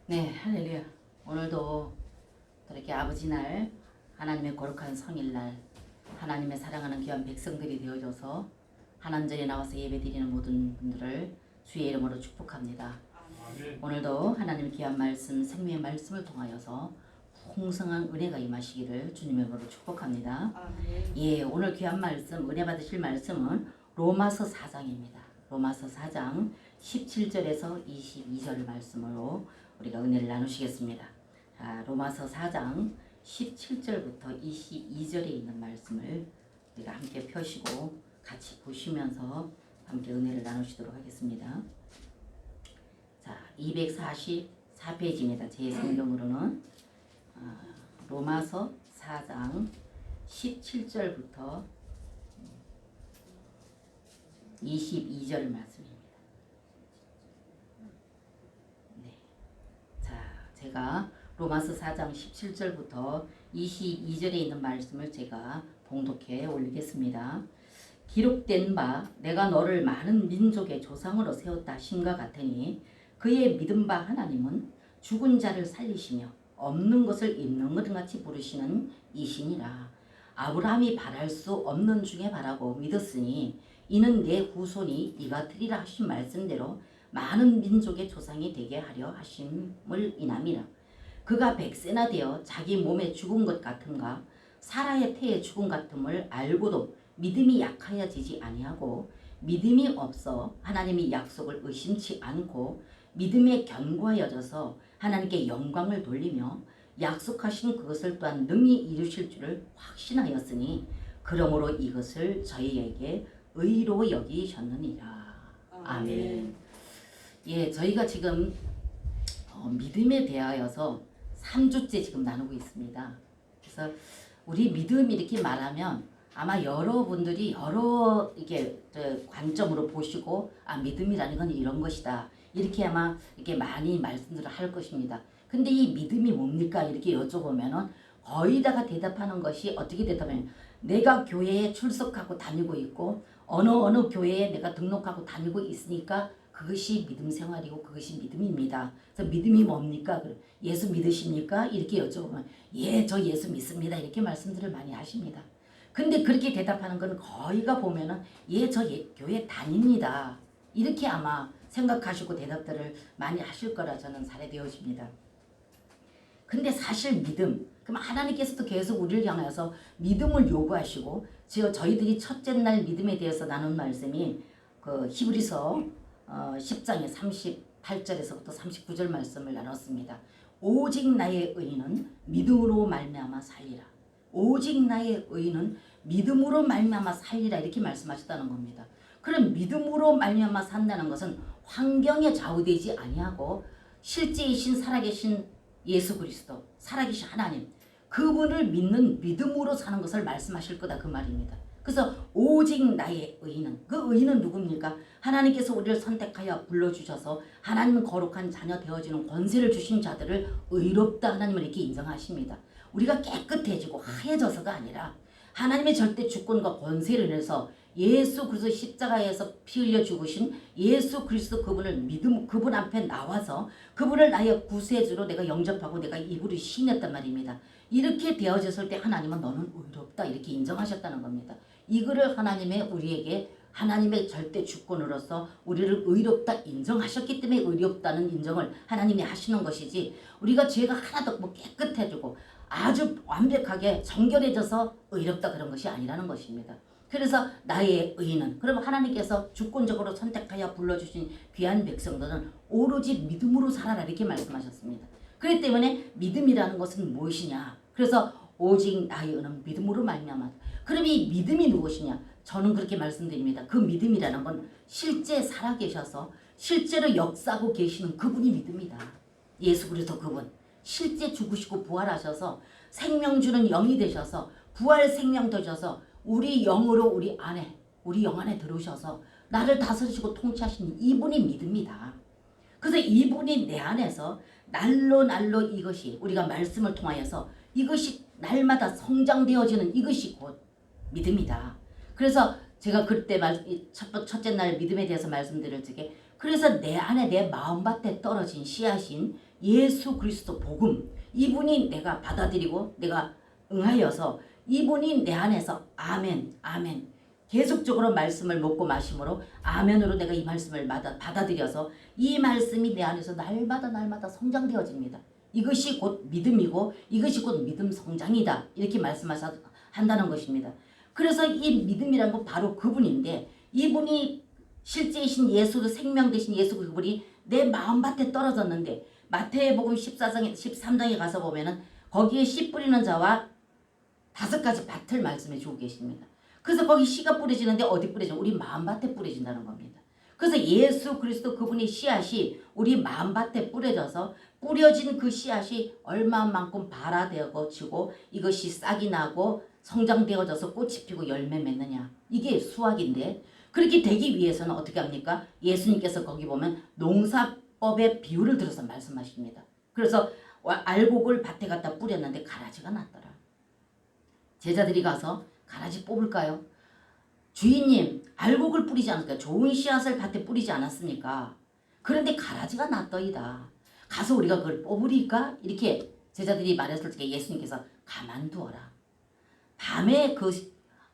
네, 할렐루야. 오늘도 또 이렇게 아버지 날, 하나님의 거룩한 성일날, 하나님의 사랑하는 귀한 백성들이 되어줘서 하나님전에 나와서 예배드리는 모든 분들을 주의 이름으로 축복합니다. 아멘. 오늘도 하나님의 귀한 말씀, 생명의 말씀을 통하여서 풍성한 은혜가 임하시기를 주님의 이름으로 축복합니다. 아멘. 예, 오늘 귀한 말씀, 은혜 받으실 말씀은 로마서 4장입니다. 로마서 4장 17절에서 22절 말씀으로 우리가 은혜를 나누시겠습니다. 자, 로마서 4장 17절부터 22절에 있는 말씀을 우리가 함께 펴시고 같이 보시면서 함께 은혜를 나누시도록 하겠습니다. 자, 244페이지입니다. 제 성경으로는 로마서 4장 17절부터 22절 말씀입니다. 네. 자, 제가 로마서 4장 17절부터 22절에 있는 말씀을 제가 봉독해 올리겠습니다. 기록된 바 내가 너를 많은 민족의 조상으로 세웠다 하심과 같으니 그의 믿은 바 하나님은 죽은 자를 살리시며 없는 것을 있는 것 같이 부르시는 이시니라. 아브라함이 바랄 수 없는 중에 바라고 믿었으니 이는 내 후손이 이같으리라 하신 말씀대로 많은 민족의 조상이 되게 하려 하심을 인함이라. 그가 백세나 되어 자기 몸에 죽은 것 같은가 사라의 태에 죽은 같음을 알고도 믿음이 약하여지지 아니하고 믿음이 없어 하나님이 약속을 의심치 않고 믿음에 견고하여져서 하나님께 영광을 돌리며 약속하신 그것을 또한 능히 이루실 줄을 확신하였으니 그러므로 이것을 저희에게 의로 여기셨느니라. 아멘. 예, 저희가 지금 믿음에 대하여서 3주째 지금 나누고 있습니다. 그래서 우리 믿음 이렇게 말하면 아마 여러분들이 여러 이게 관점으로 보시고 믿음이라는 건 이런 것이다. 이렇게 아마 이렇게 많이 말씀들을 할 것입니다. 근데 이 믿음이 뭡니까? 이렇게 여쭤보면은 거의 다가 대답하는 것이 어떻게 대답하면 내가 교회에 출석하고 다니고 있고 어느 교회에 내가 등록하고 다니고 있으니까 그것이 믿음 생활이고 그것이 믿음입니다. 그래서 믿음이 뭡니까? 예수 믿으십니까? 이렇게 여쭤보면 예, 저 예수 믿습니다. 이렇게 말씀들을 많이 하십니다. 근데 그렇게 대답하는 건 거의가 보면은 예, 저 교회 다닙니다. 이렇게 아마 생각하시고 대답들을 많이 하실 거라 저는 사례되어집니다. 근데 사실 믿음, 그럼 하나님께서도 계속 우리를 향해서 믿음을 요구하시고 저희들이 첫째 날 믿음에 대해서 나눈 말씀이 그 히브리서 10장의 38절에서부터 39절 말씀을 나눴습니다. 오직 나의 의는 믿음으로 말미암아 살리라. 오직 나의 의는 믿음으로 말미암아 살리라 이렇게 말씀하셨다는 겁니다. 그럼 믿음으로 말미암아 산다는 것은 환경에 좌우되지 아니하고 실제이신 살아계신 예수 그리스도, 살아계신 하나님, 그분을 믿는 믿음으로 사는 것을 말씀하실 거다 그 말입니다. 그래서 오직 나의 의는, 그 의는 누굽니까? 하나님께서 우리를 선택하여 불러주셔서 하나님 거룩한 자녀 되어지는 권세를 주신 자들을 의롭다 하나님을 이렇게 인정하십니다. 우리가 깨끗해지고 하얘져서가 아니라 하나님의 절대 주권과 권세를 인해서 예수 그리스도 십자가에서 피 흘려 죽으신 예수 그리스도 그분을 믿음, 그분 앞에 나와서 그분을 나의 구세주로 내가 영접하고 내가 입으로 시인했단 말입니다. 이렇게 되어졌을 때 하나님은 너는 의롭다 이렇게 인정하셨다는 겁니다. 이거를 하나님의 우리에게 하나님의 절대 주권으로서 우리를 의롭다 인정하셨기 때문에 의롭다는 인정을 하나님이 하시는 것이지 우리가 죄가 하나도 없고 깨끗해지고 아주 완벽하게 정결해져서 의롭다 그런 것이 아니라는 것입니다. 그래서 나의 의는, 그러면 하나님께서 주권적으로 선택하여 불러주신 귀한 백성들은 오로지 믿음으로 살아라 이렇게 말씀하셨습니다. 그렇기 때문에 믿음이라는 것은 무엇이냐? 그래서 오직 나의 의는 믿음으로 말미암아. 그럼 이 믿음이 무엇이냐? 저는 그렇게 말씀드립니다. 그 믿음이라는 건 실제 살아계셔서 실제로 역사하고 계시는 그분이 믿음이다. 예수 그리스도 그분. 실제 죽으시고 부활하셔서 생명 주는 영이 되셔서 부활 생명 되셔서 우리 영으로 우리 영 안에 들어오셔서 나를 다스리시고 통치하신 이분이 믿음이다. 그래서 이분이 내 안에서 날로 이것이 우리가 말씀을 통하여서 이것이 날마다 성장되어지는 이것이 곧 믿음이다. 그래서 제가 그때 첫째 날 믿음에 대해서 말씀드릴 적에 그래서 내 안에 내 마음밭에 떨어진 씨앗인 예수 그리스도 복음, 이분이 내가 받아들이고 내가 응하여서 이분이 내 안에서 아멘 아멘 계속적으로 말씀을 먹고 마심으로 아멘으로 내가 이 말씀을 받아들여서 이 말씀이 내 안에서 날마다 성장되어집니다. 이것이 곧 믿음이고 이것이 곧 믿음 성장이다. 이렇게 말씀한다는 것입니다. 그래서 이 믿음이란 건 바로 그분인데 이분이 실제이신 예수도 생명 되신 예수 그분이 내 마음밭에 떨어졌는데 마태복음 13장에 가서 보면은 거기에 씨 뿌리는 자와 5가지 밭을 말씀해 주고 계십니다. 그래서 거기 씨가 뿌려지는데 어디 뿌려져? 우리 마음밭에 뿌려진다는 겁니다. 그래서 예수 그리스도 그분의 씨앗이 우리 마음밭에 뿌려져서 뿌려진 그 씨앗이 얼마만큼 발아되어지고 이것이 싹이 나고 성장되어져서 꽃이 피고 열매 맺느냐. 이게 수학인데 그렇게 되기 위해서는 어떻게 합니까? 예수님께서 거기 보면 농사법의 비유를 들어서 말씀하십니다. 그래서 알곡을 밭에 갖다 뿌렸는데 가라지가 났더라. 제자들이 가서 가라지 뽑을까요? 주인님, 알곡을 뿌리지 않았을까? 좋은 씨앗을 밭에 뿌리지 않았습니까? 그런데 가라지가 났더이다. 가서 우리가 그걸 뽑으리까? 이렇게 제자들이 말했을 때 예수님께서 가만두어라. 밤에 그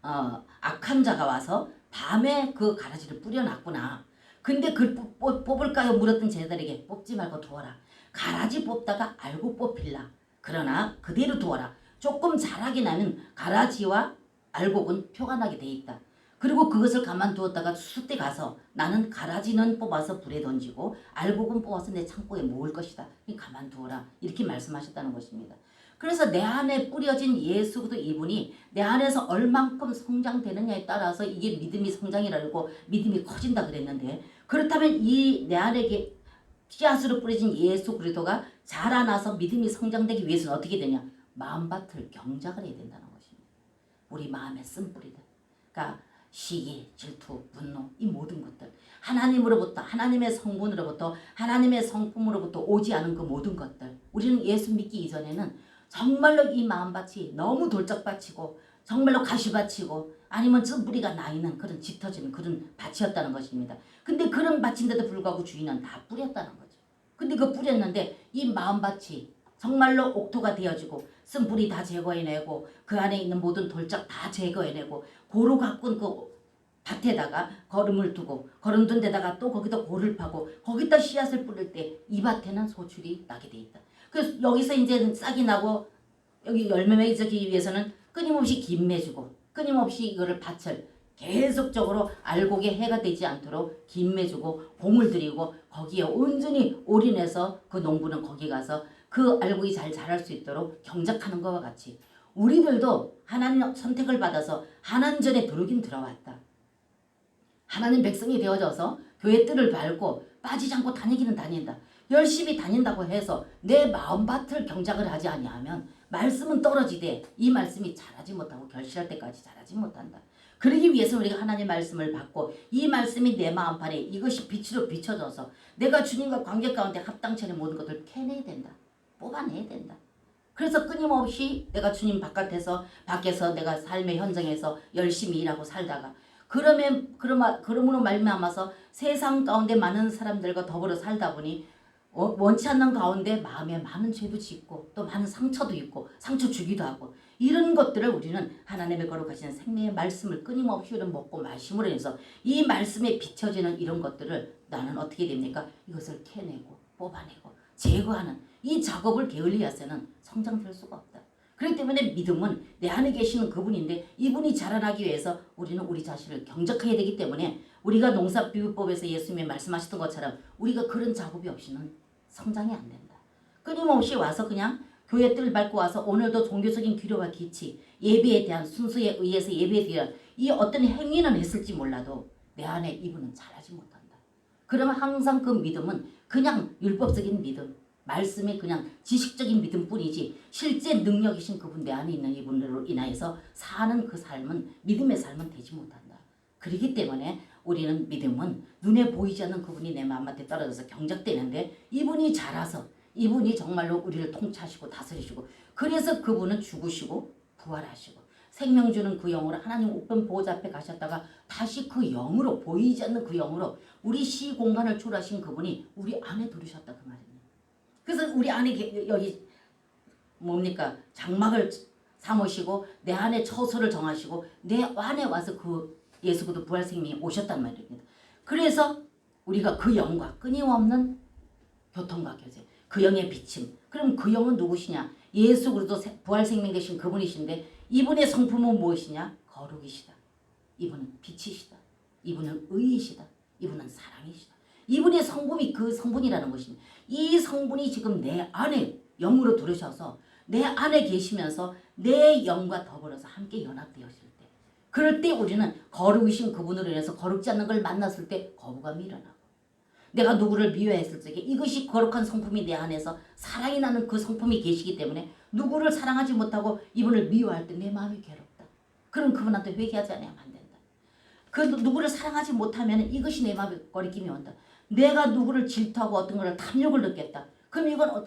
악한 자가 와서 밤에 그 가라지를 뿌려놨구나. 근데 그걸 뽑을까요? 물었던 제자들에게 뽑지 말고 두어라. 가라지 뽑다가 알곡 뽑힐라. 그러나 그대로 두어라. 조금 자라게 나면 가라지와 알곡은 표가 나게 돼 있다. 그리고 그것을 가만두었다가 숫대 가서 나는 가라지는 뽑아서 불에 던지고 알곡은 뽑아서 내 창고에 모을 것이다. 가만두어라. 이렇게 말씀하셨다는 것입니다. 그래서 내 안에 뿌려진 예수 그리스도 이분이 내 안에서 얼만큼 성장되느냐에 따라서 이게 믿음이 성장이라고 믿음이 커진다 그랬는데 그렇다면 이 내 안에 씨앗으로 뿌려진 예수 그리스도가 자라나서 믿음이 성장되기 위해서는 어떻게 되냐? 마음밭을 경작을 해야 된다는 것입니다. 우리 마음의 쓴뿌리들. 그러니까 시기, 질투, 분노 이 모든 것들 하나님으로부터 하나님의 성분으로부터 하나님의 성품으로부터 오지 않은 그 모든 것들 우리는 예수 믿기 이전에는 정말로 이 마음밭이 너무 돌짝밭이고 정말로 가시밭이고 아니면 쓴뿌리가 나 있는 그런 짙어지는 그런 밭이었다는 것입니다. 근데 그런 밭인데도 불구하고 주인은 다 뿌렸다는 거죠. 근데 그 뿌렸는데 이 마음밭이 정말로 옥토가 되어지고 쓴뿌리 다 제거해내고 그 안에 있는 모든 돌짝 다 제거해내고 고루 가꾼 그 밭에다가 거름을 두고 거름 둔 데다가 또 거기다 고를 파고 거기다 씨앗을 뿌릴 때 이 밭에는 소출이 나게 돼 있다. 그래서 여기서 이제 싹이 나고 여기 열매 맺기 위해서는 끊임없이 김매주고 끊임없이 이거를 밭을 계속적으로 알곡에 해가 되지 않도록 김매주고 공을 들이고 거기에 온전히 올인해서 그 농부는 거기 가서 그 알곡이 잘 자랄 수 있도록 경작하는 것과 같이 우리들도 하나님 선택을 받아서 하나님 전에 들어오긴 들어왔다. 하나님 백성이 되어져서 교회 뜰을 밟고 빠지지 않고 다니기는 다닌다. 열심히 다닌다고 해서 내 마음밭을 경작을 하지 아니하면 말씀은 떨어지되 이 말씀이 자라지 못하고 결실할 때까지 자라지 못한다. 그러기 위해서 우리가 하나님의 말씀을 받고 이 말씀이 내 마음판에 이것이 빛으로 비춰져서 내가 주님과 관계 가운데 합당치 않은 모든 것들을 캐내야 된다. 뽑아내야 된다. 그래서 끊임없이 내가 주님 밖에서 내가 삶의 현장에서 열심히 일하고 살다가 그러므로 말미암아서 세상 가운데 많은 사람들과 더불어 살다 보니 원치 않는 가운데 마음에 많은 죄도 짓고 또 많은 상처도 있고 상처 주기도 하고 이런 것들을 우리는 하나님의 거룩하신 생명의 말씀을 끊임없이 먹고 마심으로 해서 이 말씀에 비춰지는 이런 것들을 나는 어떻게 됩니까? 이것을 캐내고 뽑아내고 제거하는 이 작업을 게을리해서는 성장될 수가 없다. 그렇기 때문에 믿음은 내 안에 계시는 그분인데 이분이 자라나기 위해서 우리는 우리 자신을 경작해야 되기 때문에 우리가 농사비유법에서 예수님이 말씀하셨던 것처럼 우리가 그런 작업이 없이는 성장이 안 된다. 끊임없이 와서 그냥 교회 뜰 밟고 와서 오늘도 종교적인 규례와 기치, 예배에 대한 순수에 의해서 예배에 대한 이 어떤 행위는 했을지 몰라도 내 안에 이분은 자라지 못한다. 그러면 항상 그 믿음은 그냥 율법적인 믿음, 말씀이 그냥 지식적인 믿음뿐이지 실제 능력이신 그분 내 안에 있는 이분으로 인하여서 사는 그 삶은 믿음의 삶은 되지 못한다. 그렇기 때문에 우리는 믿음은 눈에 보이지 않는 그분이 내 마음밭에 떨어져서 경작되는데 이분이 자라서 이분이 정말로 우리를 통치하시고 다스리시고 그래서 그분은 죽으시고 부활하시고 생명 주는 그 영으로 하나님 우편 보호자 앞에 가셨다가 다시 그 영으로 보이지 않는 그 영으로 우리 시공간을 초월하신 그분이 우리 안에 들으셨다 그 말이에요. 그래서 우리 안에 여기 뭡니까 장막을 삼으시고 내 안에 처소를 정하시고 내 안에 와서 그 예수 그리스도 부활 생명이 오셨단 말입니다. 그래서 우리가 그 영과 끊임없는 교통과 교제, 그 영의 비침. 그럼 그 영은 누구시냐? 예수 그리스도 부활 생명 되신 그분이신데 이분의 성품은 무엇이냐? 거룩이시다. 이분은 빛이시다. 이분은 의이시다. 이분은 사랑이시다. 이분의 성품이 그 성분이라는 것입니다. 이 성분이 지금 내 안에 영으로 들으셔서 내 안에 계시면서 내 영과 더불어서 함께 연합되었을 때 그럴 때 우리는 거룩이신 그분으로 인해서 거룩지 않는 걸 만났을 때 거부감이 일어나고 내가 누구를 미워했을 적에 이것이 거룩한 성품이 내 안에서 사랑이 나는 그 성품이 계시기 때문에 누구를 사랑하지 못하고 이분을 미워할 때 내 마음이 괴롭다. 그럼 그분한테 회개하지 않으면 안 된다. 그 누구를 사랑하지 못하면 이것이 내 마음에 거리낌이 온다. 내가 누구를 질투하고 어떤 것을 탐욕을 느꼈다. 그럼 이건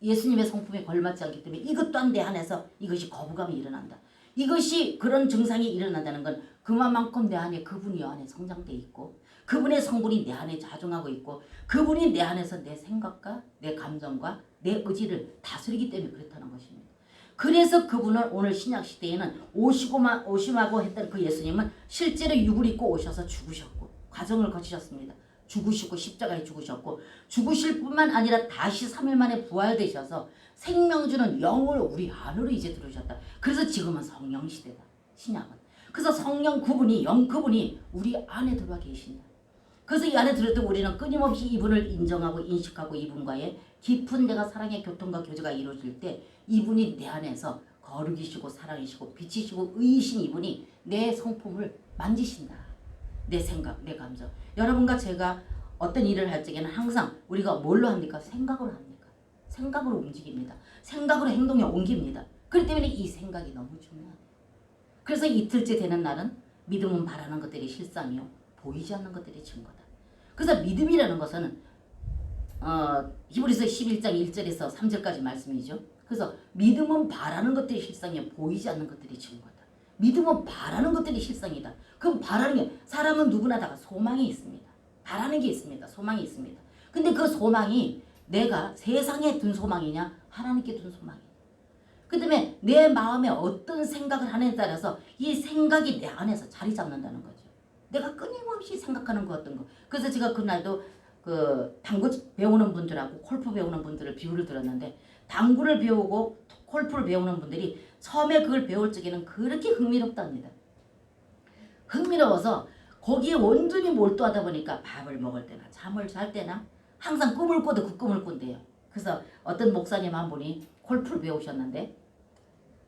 예수님의 성품에 걸맞지 않기 때문에 이것 또한 내 안에서 이것이 거부감이 일어난다. 이것이 그런 증상이 일어난다는 건 그만큼 내 안에 그분이 안에 성장돼 있고 그분의 성분이 내 안에 자중하고 있고 그분이 내 안에서 내 생각과 내 감정과 내 의지를 다스리기 때문에 그렇다는 것입니다. 그래서 그분을 오늘 신약시대에는 오심하고 했던 그 예수님은 실제로 육을 입고 오셔서 죽으셨고 과정을 거치셨습니다. 죽으시고 십자가에 죽으셨고 죽으실 뿐만 아니라 다시 3일 만에 부활되셔서 생명 주는 영을 우리 안으로 이제 들으셨다. 그래서 지금은 성령 시대다. 신약은. 그래서 성령 그분이 영 그분이 우리 안에 들어와 계신다. 그래서 이 안에 들을 때 우리는 끊임없이 이분을 인정하고 인식하고 이분과의 깊은 내가 사랑의 교통과 교제가 이루어질 때 이분이 내 안에서 거룩이시고 사랑이시고 빛이시고 의이신 이분이 내 성품을 만지신다. 내 생각, 내 감정. 여러분과 제가 어떤 일을 할 적에는 항상 우리가 뭘로 합니까? 생각으로 합니까? 생각으로 움직입니다. 생각으로 행동에 옮깁니다. 그렇기 때문에 이 생각이 너무 중요해요. 그래서 이틀째 되는 날은 믿음은 바라는 것들이 실상이요 보이지 않는 것들이 증거다. 그래서 믿음이라는 것은 히브리서 11장 1절에서 3절까지 말씀이죠. 그래서 믿음은 바라는 것들이 실상이요 보이지 않는 것들이 증거다. 믿음은 바라는 것들이 실상이다. 그럼 바라는 게 사람은 누구나 다 소망이 있습니다. 바라는 게 있습니다. 소망이 있습니다. 근데 그 소망이 내가 세상에 둔 소망이냐 하나님께 둔 소망이냐. 그 다음에 내 마음에 어떤 생각을 하느냐에 따라서 이 생각이 내 안에서 자리 잡는다는 거죠. 내가 끊임없이 생각하는 그 어떤 거. 그래서 제가 그날도 그 당구 배우는 분들하고 골프 배우는 분들을 비유를 들었는데 당구를 배우고 골프를 배우는 분들이 처음에 그걸 배울 적에는 그렇게 흥미롭답니다. 흥미로워서 거기에 온전히 몰두하다 보니까 밥을 먹을 때나 잠을 잘 때나 항상 꿈을 꿔도 그 꿈을 꾼대요. 그래서 어떤 목사님 한 분이 골프를 배우셨는데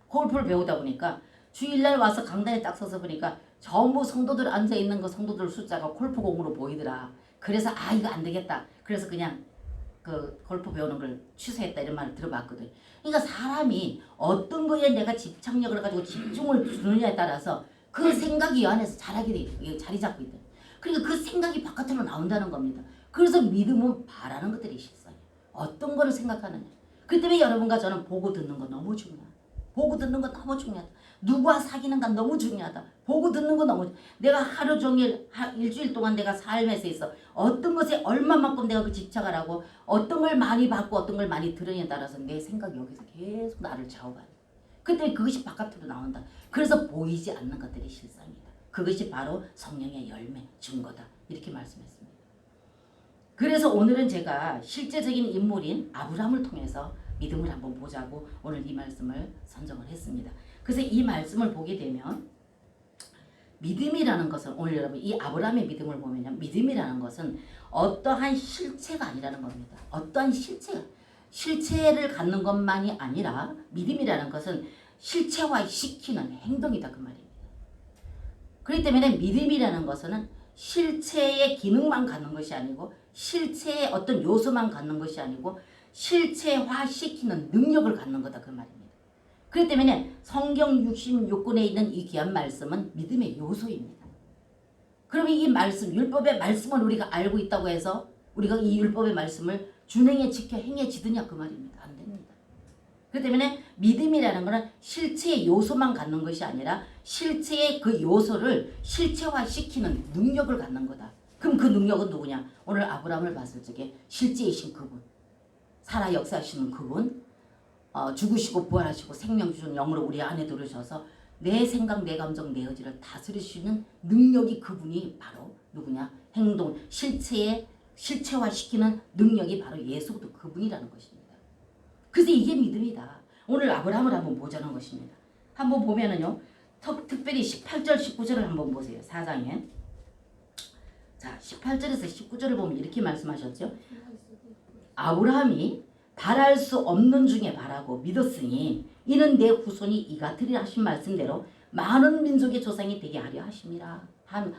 골프를 배우다 보니까 주일날 와서 강단에 딱 서서 보니까 전부 성도들 앉아있는 그 성도들 숫자가 골프공으로 보이더라. 그래서 이거 안 되겠다. 그래서 그냥 그 골프 배우는 걸 취소했다 이런 말을 들어봤거든. 그러니까 사람이 어떤 거에 내가 집착력을 가지고 집중을 주느냐에 따라서 그 생각이 이 안에서 자리 잡고 있다. 그러니까 그 생각이 바깥으로 나온다는 겁니다. 그래서 믿음은 바라는 것들이 실상이에요. 어떤 거를 생각하느냐. 그 때문에 여러분과 저는 보고 듣는 거 너무 중요하다. 보고 듣는 거 너무 중요하다. 누구와 사귀는가 너무 중요하다. 보고 듣는 거 너무 내가 하루 종일 일주일 동안 내가 삶에서 있어 어떤 것에 얼마만큼 내가 그 집착을 하고 어떤 걸 많이 받고 어떤 걸 많이 들으냐에 따라서 내 생각이 여기서 계속 나를 좌우하는 그때 그것이 바깥으로 나온다. 그래서 보이지 않는 것들이 실상이다. 그것이 바로 성령의 열매, 증거다. 이렇게 말씀했습니다. 그래서 오늘은 제가 실제적인 인물인 아브라함을 통해서 믿음을 한번 보자고 오늘 이 말씀을 선정을 했습니다. 그래서 이 말씀을 보게 되면 믿음이라는 것은 오늘 여러분 이 아브라함의 믿음을 보면요. 믿음이라는 것은 어떠한 실체가 아니라는 겁니다. 어떠한 실체를 갖는 것만이 아니라 믿음이라는 것은 실체화시키는 행동이다 그 말입니다. 그렇기 때문에 믿음이라는 것은 실체의 기능만 갖는 것이 아니고 실체의 어떤 요소만 갖는 것이 아니고 실체화시키는 능력을 갖는 거다 그 말입니다. 그렇기 때문에 성경 66권에 있는 이 귀한 말씀은 믿음의 요소입니다. 그러면 이 말씀, 율법의 말씀을 우리가 알고 있다고 해서 우리가 이 율법의 말씀을 준행에 지켜 행해지느냐 그 말입니다. 안 됩니다. 그렇기 때문에 믿음이라는 것은 실체의 요소만 갖는 것이 아니라 실체의 그 요소를 실체화시키는 능력을 갖는 거다. 그럼 그 능력은 누구냐? 오늘 아브라함을 봤을 적에 실제이신 그분, 살아 역사하시는 그분, 죽으시고 부활하시고 생명 주신 영으로 우리 안에 들으셔서 내 생각, 내 감정, 내 의지를 다스리시는 능력이 그분이 바로 누구냐? 행동, 실체화시키는 능력이 바로 예수도 그분이라는 것입니다. 그래서 이게 믿음이다. 오늘 아브라함을 한번 보자는 것입니다. 한번 보면은요. 특별히 18절, 19절을 한번 보세요. 4장에. 자, 18절에서 19절을 보면 이렇게 말씀하셨죠. 아브라함이 바랄 수 없는 중에 바라고 믿었으니 이는 내 후손이 이같으리라 하신 말씀대로 많은 민족의 조상이 되게 하려 하심이라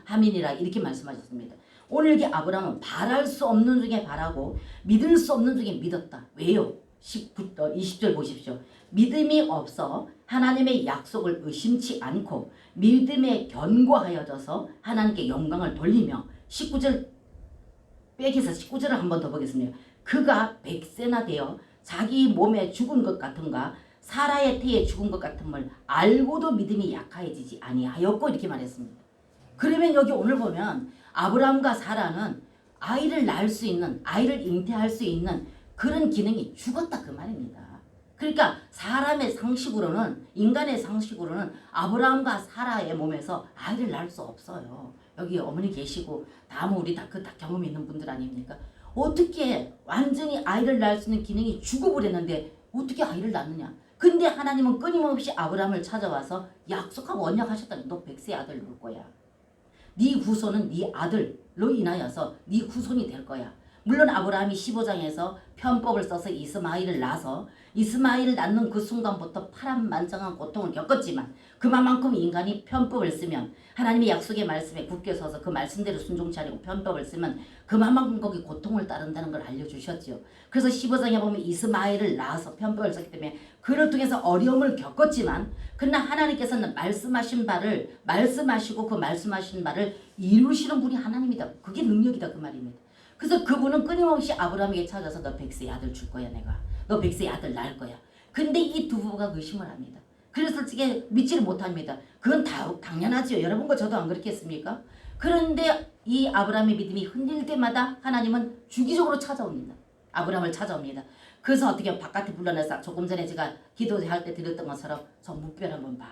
함이니라 이렇게 말씀하셨습니다. 오늘 이 아브라함은 바랄 수 없는 중에 바라고 믿을 수 없는 중에 믿었다. 왜요? 20절 보십시오. 믿음이 없어 하나님의 약속을 의심치 않고 믿음에 견고하여져서 하나님께 영광을 돌리며 19절 빼기서 19절을 한 번 더 보겠습니다. 그가 100세나 되어 자기 몸에 죽은 것 같은가 사라의 태에 죽은 것 같음을 알고도 믿음이 약해지지 아니하였고 이렇게 말했습니다. 그러면 여기 오늘 보면 아브라함과 사라는 아이를 낳을 수 있는 아이를 잉태할 수 있는 그런 기능이 죽었다 그 말입니다. 그러니까 사람의 상식으로는 인간의 상식으로는 아브라함과 사라의 몸에서 아이를 낳을 수 없어요. 여기 어머니 계시고 다음 우리 다 경험이 있는 분들 아닙니까? 어떻게 완전히 아이를 낳을 수 있는 기능이 죽어버렸는데 어떻게 아이를 낳느냐? 근데 하나님은 끊임없이 아브라함을 찾아와서 약속하고 언약하셨다. 너 100세 아들 낳을 거야. 네 후손은 네 아들로 인하여서 네 후손이 될 거야. 물론 아브라함이 15장에서 편법을 써서 이스마엘을 낳아서 이스마엘을 낳는 그 순간부터 파란만장한 고통을 겪었지만 그만큼 인간이 편법을 쓰면 하나님의 약속의 말씀에 굳게 서서 그 말씀대로 순종치 않고 편법을 쓰면 그만큼 거기 고통을 따른다는 걸 알려주셨지요. 그래서 15장에 보면 이스마엘을 낳아서 편법을 썼기 때문에 그를 통해서 어려움을 겪었지만 그러나 하나님께서는 말씀하신 바를 말씀하시고 그 말씀하신 바를 이루시는 분이 하나님이다. 그게 능력이다 그 말입니다. 그래서 그분은 끊임없이 아브라함에게 찾아서 너 100세의 아들 줄 거야 내가. 너 100세의 아들 낳을 거야. 근데 이 두 부부가 의심을 합니다. 그래서 솔직히 믿지를 못합니다. 그건 당연하지요. 여러분과 저도 안 그렇겠습니까? 그런데 이 아브라함의 믿음이 흔들 때마다 하나님은 주기적으로 찾아옵니다. 아브라함을 찾아옵니다. 그래서 어떻게 바깥에 불러내서 조금 전에 제가 기도할 때 드렸던 것처럼 저 무별 한번 봐.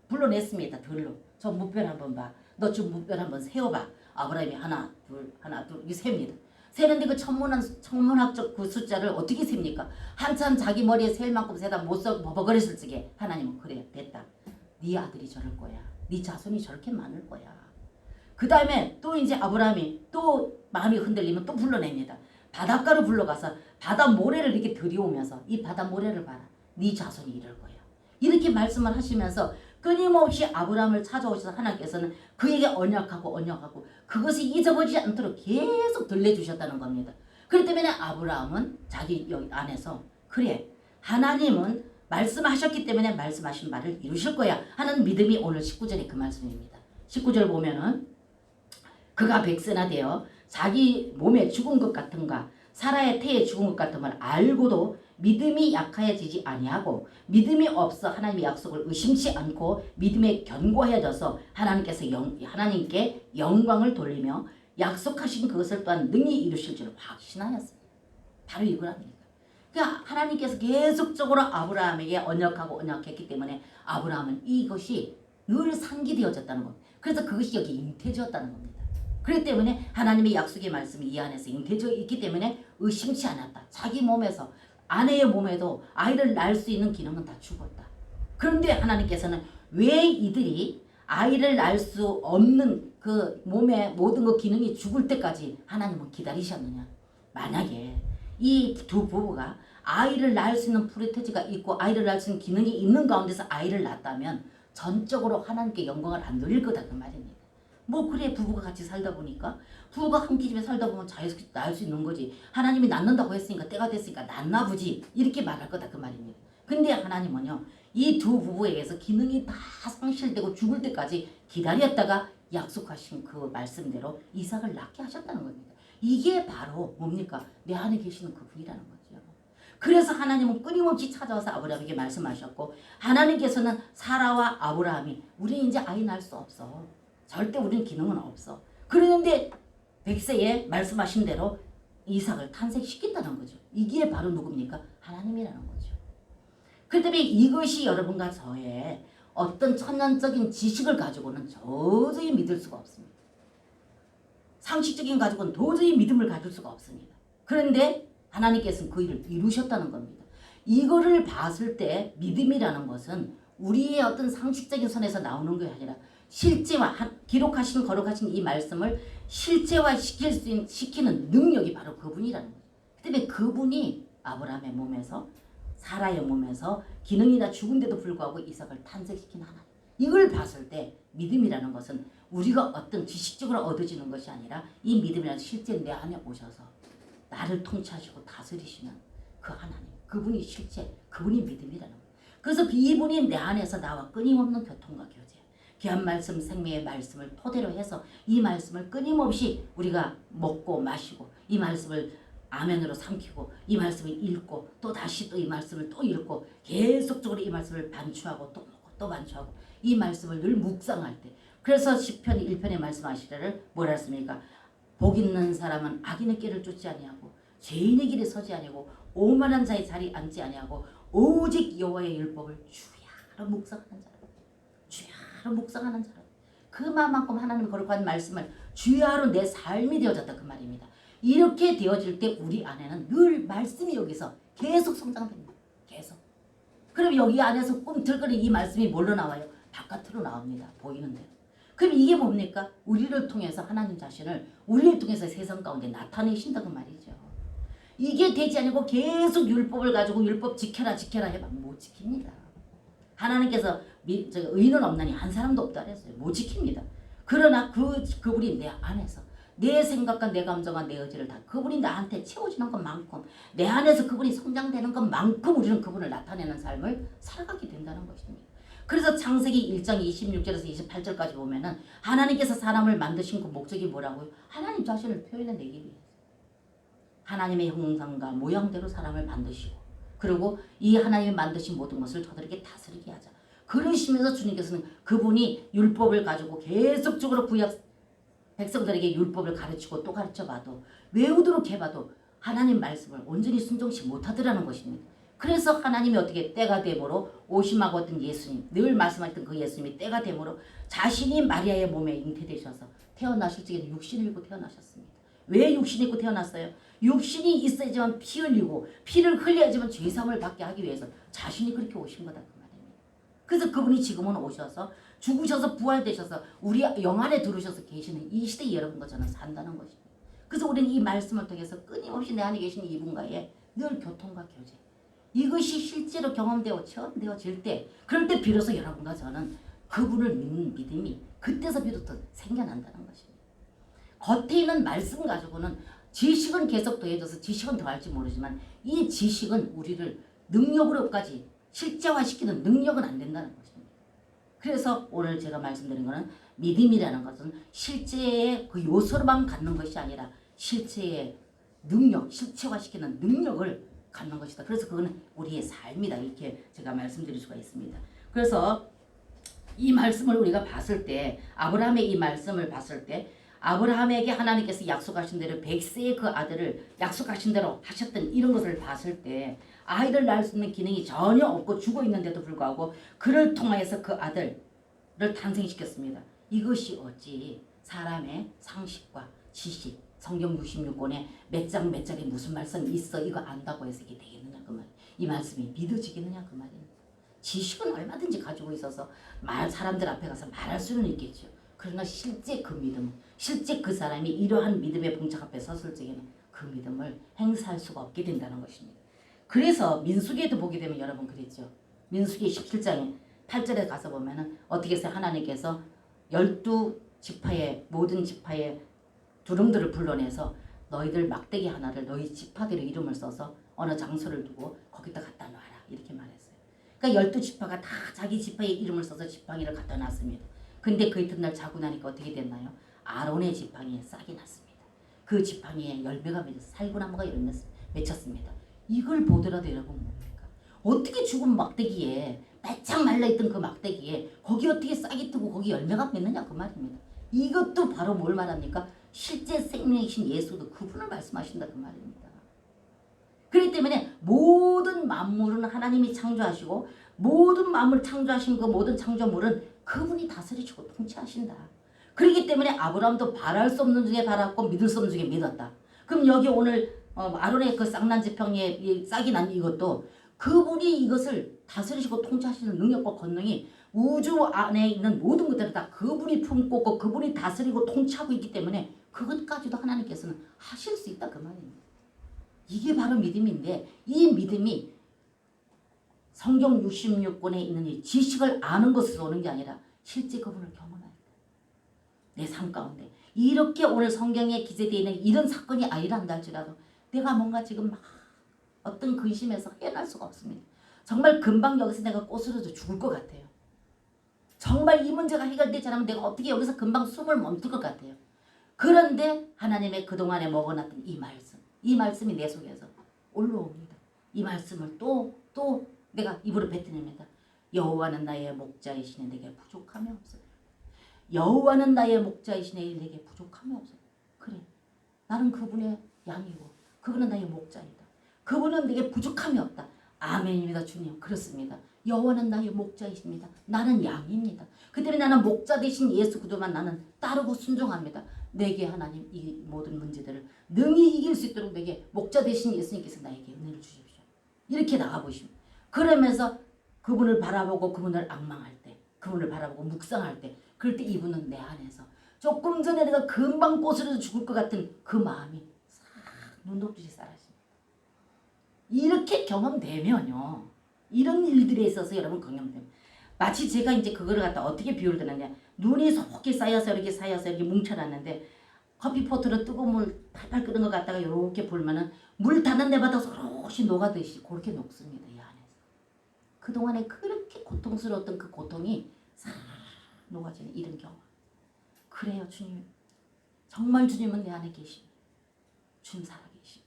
불러냈습니다. 들로. 저 무별 한번 봐. 너 좀 무별 한번 세워봐. 아브라함이 하나 둘 이렇게 셉니다. 세는데 그 천문학적 그 숫자를 어떻게 셉니까? 한참 자기 머리에 셀 만큼 세다 못 써 버벅거렸을 적에 하나님은 그래 됐다. 네 아들이 저럴 거야. 네 자손이 저렇게 많을 거야. 그 다음에 또 이제 아브라함이 또 마음이 흔들리면 또 불러냅니다. 바닷가로 불러가서 바다 모래를 이렇게 들이오면서 이 바다 모래를 봐라. 네 자손이 이럴 거야. 이렇게 말씀을 하시면서 끊임없이 아브라함을 찾아오셔서 하나님께서는 그에게 언약하고 그것이 잊어버리지 않도록 계속 들려주셨다는 겁니다. 그렇기 때문에 아브라함은 자기 여기 안에서 그래 하나님은 말씀하셨기 때문에 말씀하신 말을 이루실 거야 하는 믿음이 오늘 19절의 그 말씀입니다. 19절 보면은 그가 100세나 되어 자기 몸에 죽은 것 같은가 사라의 태에 죽은 것 같음을 알고도 믿음이 약해지지 아니하고 믿음이 없어 하나님의 약속을 의심치 않고 믿음에 견고해져서 하나님께 영광을 돌리며 약속하신 그것을 또한 능히 이루실 줄 확신하였어요. 바로 이거랍니다. 그러니까 하나님께서 계속적으로 아브라함에게 언약했기 때문에 아브라함은 이것이 늘 상기되어졌다는 겁니다. 그래서 그것이 여기 잉태되었다는 겁니다. 그렇기 때문에 하나님의 약속의 말씀이 이 안에서 잉태되어 있기 때문에 의심치 않았다. 자기 몸에서 아내의 몸에도 아이를 낳을 수 있는 기능은 다 죽었다. 그런데 하나님께서는 왜 이들이 아이를 낳을 수 없는 그 몸의 모든 그 기능이 죽을 때까지 하나님은 기다리셨느냐. 만약에 이 두 부부가 아이를 낳을 수 있는 프리테지가 있고 아이를 낳을 수 있는 기능이 있는 가운데서 아이를 낳았다면 전적으로 하나님께 영광을 안 돌릴 거다 그 말입니다. 뭐 그래 부부가 같이 살다 보니까 부부가 함께 집에 살다 보면 자연스럽게 낳을 수 있는 거지. 하나님이 낳는다고 했으니까 때가 됐으니까 낳나 보지. 이렇게 말할 거다 그 말입니다. 근데 하나님은요. 이 두 부부에게서 기능이 다 상실되고 죽을 때까지 기다렸다가 약속하신 그 말씀대로 이삭을 낳게 하셨다는 겁니다. 이게 바로 뭡니까? 내 안에 계시는 그분이라는 거죠. 그래서 하나님은 끊임없이 찾아와서 아브라함에게 말씀하셨고 하나님께서는 사라와 아브라함이 우리 이제 아이 낳을 수 없어. 절대 우리는 기능은 없어. 그러는데 백세에 말씀하신 대로 이삭을 탄생시킨다는 거죠. 이게 바로 누굽니까? 하나님이라는 거죠. 그렇기 때문에 이것이 여러분과 저의 어떤 천연적인 지식을 가지고는 도저히 믿을 수가 없습니다. 상식적인 가지고는 도저히 믿음을 가질 수가 없습니다. 그런데 하나님께서는 그 일을 이루셨다는 겁니다. 이거를 봤을 때 믿음이라는 것은 우리의 어떤 상식적인 선에서 나오는 게 아니라 실제화, 기록하신 거룩하신 이 말씀을 실제화 시키는 능력이 바로 그분이라는 거예요. 그 때문에 그분이 아브라함의 몸에서 사라의 몸에서 기능이나 죽은데도 불구하고 이삭을 탄생시킨 하나님. 이걸 봤을 때 믿음이라는 것은 우리가 어떤 지식적으로 얻어지는 것이 아니라 이 믿음이라는 실제 내 안에 오셔서 나를 통치하시고 다스리시는 그 하나님. 그분이 실제, 그분이 믿음이라는 거예요. 그래서 이분이 내 안에서 나와 끊임없는 교통과 교제. 귀한 말씀, 생명의 말씀을 토대로 해서 이 말씀을 끊임없이 우리가 먹고 마시고 이 말씀을 아멘으로 삼키고 이 말씀을 읽고 또 다시 또 이 말씀을 또 읽고 계속적으로 이 말씀을 반추하고 또 먹고 또 반추하고 이 말씀을 늘 묵상할 때 그래서 시편 1편에 말씀하시기를 뭐라 했습니까? 복 있는 사람은 악인의 길을 쫓지 아니하고 죄인의 길에 서지 아니하고 오만한 자의 자리에 앉지 아니하고 오직 여호와의 율법을 주야로 묵상하는 자라. 주야로 묵상하는 자라. 그 마음만큼 하나님 거룩한 말씀을 주야로 내 삶이 되어졌다 그 말입니다. 이렇게 되어질 때 우리 안에는 늘 말씀이 여기서 계속 성장됩니다. 계속. 그럼 여기 안에서 꿈틀거리는 이 말씀이 뭘로 나와요? 바깥으로 나옵니다. 보이는 대로. 그럼 이게 뭡니까? 우리를 통해서 하나님 자신을 우리를 통해서 세상 가운데 나타내신다고 말이죠. 이게 되지 않고 계속 율법을 가지고 율법 지켜라 지켜라 해봐 못 지킵니다. 하나님께서 의인은 없나니 한 사람도 없다 그랬어요. 못 지킵니다. 그러나 그분이 내 안에서 내 생각과 내 감정과 내 의지를 다 그분이 나한테 채워주는 것만큼 내 안에서 그분이 성장되는 것만큼 우리는 그분을 나타내는 삶을 살아가게 된다는 것입니다. 그래서 창세기 1장 26절에서 28절까지 보면은 하나님께서 사람을 만드신 그 목적이 뭐라고요? 하나님 자신을 표현해내기 위해서. 하나님의 형상과 모양대로 사람을 만드시고 그리고 이 하나님이 만드신 모든 것을 저들에게 다스리게 하자. 그러시면서 주님께서는 그분이 율법을 가지고 계속적으로 구약 백성들에게 율법을 가르치고 또 가르쳐봐도 외우도록 해봐도 하나님 말씀을 온전히 순종치 못하더라는 것입니다. 그래서 하나님이 어떻게 때가 되므로 오심하고 어떤 예수님 늘 말씀하셨던 그 예수님이 때가 되므로 자신이 마리아의 몸에 잉태되셔서 태어나실 적에는 육신을 입고 태어나셨습니다. 왜 육신을 입고 태어났어요? 육신이 있어야지만 피 흘리고 피를 흘려야지만 죄사함을 받게 하기 위해서 자신이 그렇게 오신 거다 그 말입니다. 그래서 그분이 지금은 오셔서 죽으셔서 부활되셔서 우리 영 안에 들어오셔서 계시는 이 시대에 여러분과 저는 산다는 것입니다. 그래서 우리는 이 말씀을 통해서 끊임없이 내 안에 계신 이분과의 늘 교통과 교제 이것이 실제로 경험되어 체험되어질 때 그럴 때 비로소 여러분과 저는 그분을 믿는 믿음이 그때서 비로소 생겨난다는 것입니다. 겉에 있는 말씀 가지고는 지식은 계속 더해져서 지식은 더할지 모르지만 이 지식은 우리를 능력으로까지 실제화시키는 능력은 안 된다는 것입니다. 그래서 오늘 제가 말씀드린 것은 믿음이라는 것은 실제의 그 요소로만 갖는 것이 아니라 실제의 능력, 실체화시키는 능력을 갖는 것이다. 그래서 그거는 우리의 삶이다. 이렇게 제가 말씀드릴 수가 있습니다. 그래서 이 말씀을 우리가 봤을 때 아브라함의 이 말씀을 봤을 때 아브라함에게 하나님께서 약속하신 대로 100세의 그 아들을 약속하신 대로 하셨던 이런 것을 봤을 때 아이를 낳을 수 있는 기능이 전혀 없고 죽어 있는데도 불구하고 그를 통하여서 그 아들을 탄생시켰습니다. 이것이 어찌 사람의 상식과 지식 성경 66권에 몇 장 몇 장에 무슨 말씀이 있어 이거 안다고 해서 이게 되겠느냐 그 말. 이 말씀이 믿어지겠느냐 그 말입니다. 지식은 얼마든지 가지고 있어서 사람들 앞에 가서 말할 수는 있겠죠. 그러나 실제 그 믿음, 실제 그 사람이 이러한 믿음의 봉착 앞에 섰을 적에는 그 믿음을 행사할 수가 없게 된다는 것입니다. 그래서 민수기에도 보게 되면 여러분 그랬죠. 민수기 17장 8절에 가서 보면은 어떻게 해서 하나님께서 12지파의 모든 지파의 두lum들을 불러내서 너희들 막대기 하나를 너희 지파대로 이름을 써서 어느 장소를 두고 거기다 갖다 놔라 이렇게 말했어요. 그러니까 12지파가 다 자기 지파의 이름을 써서 지팡이를 갖다 놨습니다. 근데 그 이튿날 자고 나니까 어떻게 됐나요? 아론의 지팡이에 싹이 났습니다. 그 지팡이에 열매가 맺어서 살구나무가 맺혔습니다. 이걸 보더라도 여러분 뭡니까? 어떻게 죽은 막대기에 바짝 말라있던 그 막대기에 거기 어떻게 싹이 트고 거기 열매가 맺느냐 그 말입니다. 이것도 바로 뭘 말합니까? 실제 생명이신 예수도 그분을 말씀하신다 그 말입니다. 그렇기 때문에 모든 만물은 하나님이 창조하시고 모든 만물 창조하신 그 모든 창조물은 그분이 다스리시고 통치하신다. 그렇기 때문에 아브라함도 바랄 수 없는 중에 바랐고 믿을 수 없는 중에 믿었다. 그럼 여기 오늘 아론의 그 쌍난 지팡이에 싹이 난 이것도 그분이 이것을 다스리시고 통치하시는 능력과 권능이 우주 안에 있는 모든 것들을 다 그분이 품고 그분이 다스리고 통치하고 있기 때문에 그것까지도 하나님께서는 하실 수 있다 그 말입니다. 이게 바로 믿음인데 이 믿음이 성경 66권에 있는 이 지식을 아는 것으로 오는 게 아니라 실제 그분을 경험하는 내 삶 가운데 이렇게 오늘 성경에 기재되어 있는 이런 사건이 아니란다 할지라도 내가 뭔가 지금 막 어떤 근심에서 헤어날 수가 없습니다. 정말 금방 여기서 내가 꼬스러져 죽을 것 같아요. 정말 이 문제가 해결되지 않으면 내가 어떻게 여기서 금방 숨을 멈출 것 같아요. 그런데 하나님의 그동안에 먹어놨던 이 말씀이 내 속에서 올라옵니다. 이 말씀을 또 내가 입으로 뱉어냅니다. 여호와는 나의 목자이시니 내게 부족함이 없어요. 여호와는 나의 목자이시니 내게 부족함이 없어요. 그래, 나는 그분의 양이고 그분은 나의 목자이다. 그분은 내게 부족함이 없다. 아멘입니다 주님. 그렇습니다. 여호와는 나의 목자이십니다. 나는 양입니다. 그 때문에 나는 목자 되신 예수 그리스도만 나는 따르고 순종합니다. 내게 하나님 이 모든 문제들을 능히 이길 수 있도록 내게 목자 되신 예수님께서 나에게 은혜를 주십시오. 이렇게 나가보십니다. 그러면서 그분을 바라보고 그분을 앙망할 때 그분을 바라보고 묵상할 때 그럴 때 이분은 내 안에서 조금 전에 내가 금방 꼬스려서 죽을 것 같은 그 마음이 싹 눈독듯이 사라집니다. 이렇게 경험되면요. 이런 일들에 있어서 여러분 경험되면 마치 제가 이제 그거를 갖다 어떻게 비유를 드느냐. 눈이 속히 쌓여서 이렇게 뭉쳐놨는데 커피포트로 뜨거운 물 팔팔 끓는 것 갖다가 이렇게 불면은 물 닿는 데마다 서로시 녹아듯이 그렇게 녹습니다. 이 안에서. 그동안에 그렇게 고통스러웠던 그 고통이 싹 녹아지는 이런 경험. 그래요 주님. 정말 주님은 내 안에 계십니다. 주님 살아계십니다.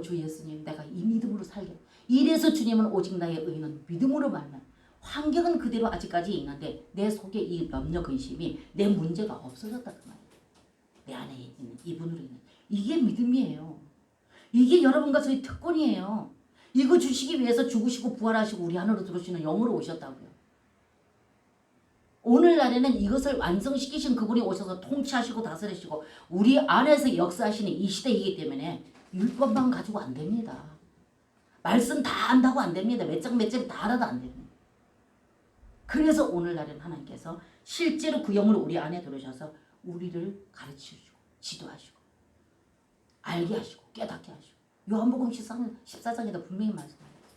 주 예수님 내가 이 믿음으로 살게. 이래서 주님은 오직 나의 의는 믿음으로 말만. 환경은 그대로 아직까지 있는데 내 속에 이 염려 근심이 내 문제가 없어졌다 그 말이에요. 내 안에 있는 이분으로 있는 이게 믿음이에요. 이게 여러분과 저희 특권이에요. 이거 주시기 위해서 죽으시고 부활하시고 우리 안으로 들어오시는 영으로 오셨다고요. 오늘날에는 이것을 완성시키신 그분이 오셔서 통치하시고 다스리시고 우리 안에서 역사하시는 이 시대이기 때문에 율법만 가지고 안 됩니다. 말씀 다 안다고 안 됩니다. 몇 장 몇 절 다 알아도 안 됩니다. 그래서 오늘날은 하나님께서 실제로 그 영으로 우리 안에 들어오셔서 우리를 가르치시고 지도하시고 알게 하시고 깨닫게 하시고 요한복음 14장에도 분명히 말씀합니다.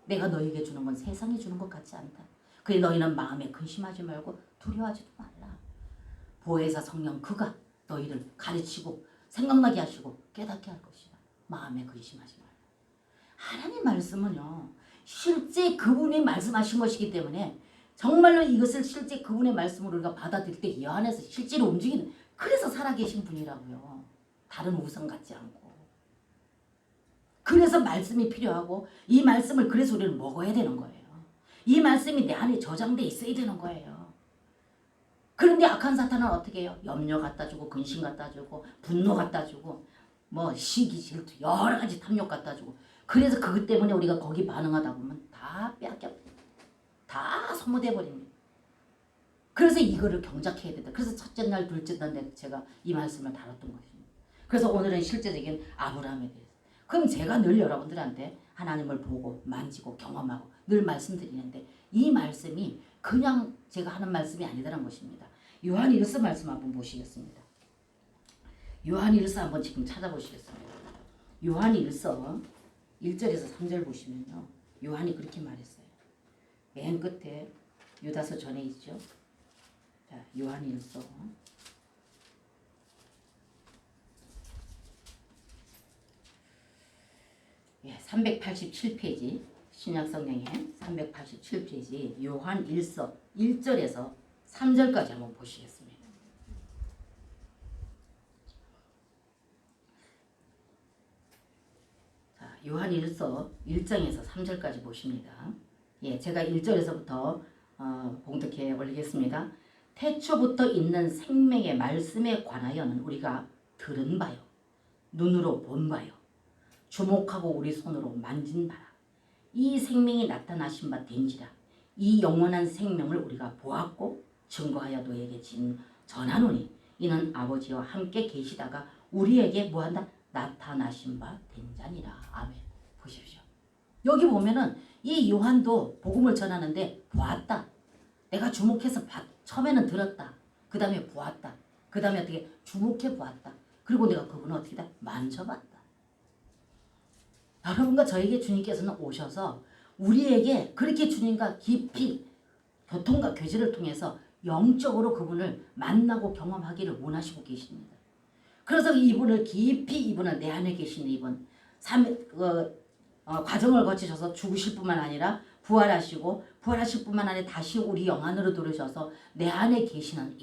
내가 너에게 주는 건 세상이 주는 것 같지 않다. 그래 너희는 마음에 근심하지 말고 두려워하지도 말라. 보혜사 성령 그가 너희를 가르치고 생각나게 하시고 깨닫게 할 것이다. 마음에 근심하지 말라. 하나님 말씀은요. 실제 그분이 말씀하신 것이기 때문에 정말로 이것을 실제 그분의 말씀으로 우리가 받아들일 때 이 안에서 실제로 움직이는 그래서 살아계신 분이라고요. 다른 우상 같지 않고. 그래서 말씀이 필요하고 이 말씀을 그래서 우리는 먹어야 되는 거예요. 이 말씀이 내 안에 저장돼 있어야 되는 거예요. 그런데 악한 사탄은 어떻게 해요? 염려 갖다 주고 근심 갖다 주고 분노 갖다 주고 뭐 시기 질투 여러 가지 탐욕 갖다 주고 그래서 그것 때문에 우리가 거기 반응하다 보면 다 빼앗겨 다 소모돼 버립니다. 그래서 이거를 경작해야 된다. 그래서 첫째 날 둘째 날 제가 이 말씀을 다뤘던 것입니다. 그래서 오늘은 실제적인 아브라함에 대해서 그럼 제가 늘 여러분들한테 하나님을 보고 만지고 경험하고 늘 말씀드리는데 이 말씀이 그냥 제가 하는 말씀이 아니다라는 것입니다. 요한 1서 말씀 한번 보시겠습니다. 요한 1서 한번 지금 찾아보시겠습니다. 요한 1서 1절에서 3절 보시면요. 요한이 그렇게 말했어요. 맨 끝에 유다서 전에 있죠. 자, 요한 1서 387페이지 신약성경에 387페이지 요한 1서 1절에서 3절까지 한번 보시겠습니다. 자, 요한일서 1장에서 3절까지 보십니다. 예, 제가 1절에서부터 봉독해 올리겠습니다. 태초부터 있는 생명의 말씀에 관하여는 우리가 들은 바요, 눈으로 본 바요, 주목하고 우리 손으로 만진 바라. 이 생명이 나타나신 바 된지라. 이 영원한 생명을 우리가 보았고 증거하여 너에게 전하노니 이는 아버지와 함께 계시다가 우리에게 뭐한다? 나타나신 바 된 자니라. 아멘. 보십시오. 여기 보면은 이 요한도 복음을 전하는데 보았다. 내가 주목해서 처음에는 들었다. 그 다음에 보았다. 그 다음에 어떻게 주목해 보았다. 그리고 내가 그분을 어떻게 다 만져봤다. 여러분과 저에게 주님께서는 오셔서 우리에게 그렇게 주님과 깊이 교통과 교제를 통해서 영적으로 그분을 만나고 경험하기를 원하시고 계십니다. 그래서 이분을 깊이 이분은 내 안에 계신 이분 과정을 거치셔서 죽으실 뿐만 아니라 부활하실 뿐만 아니라 다시 우리 영 안으로 들어오셔서 내 안에 계시는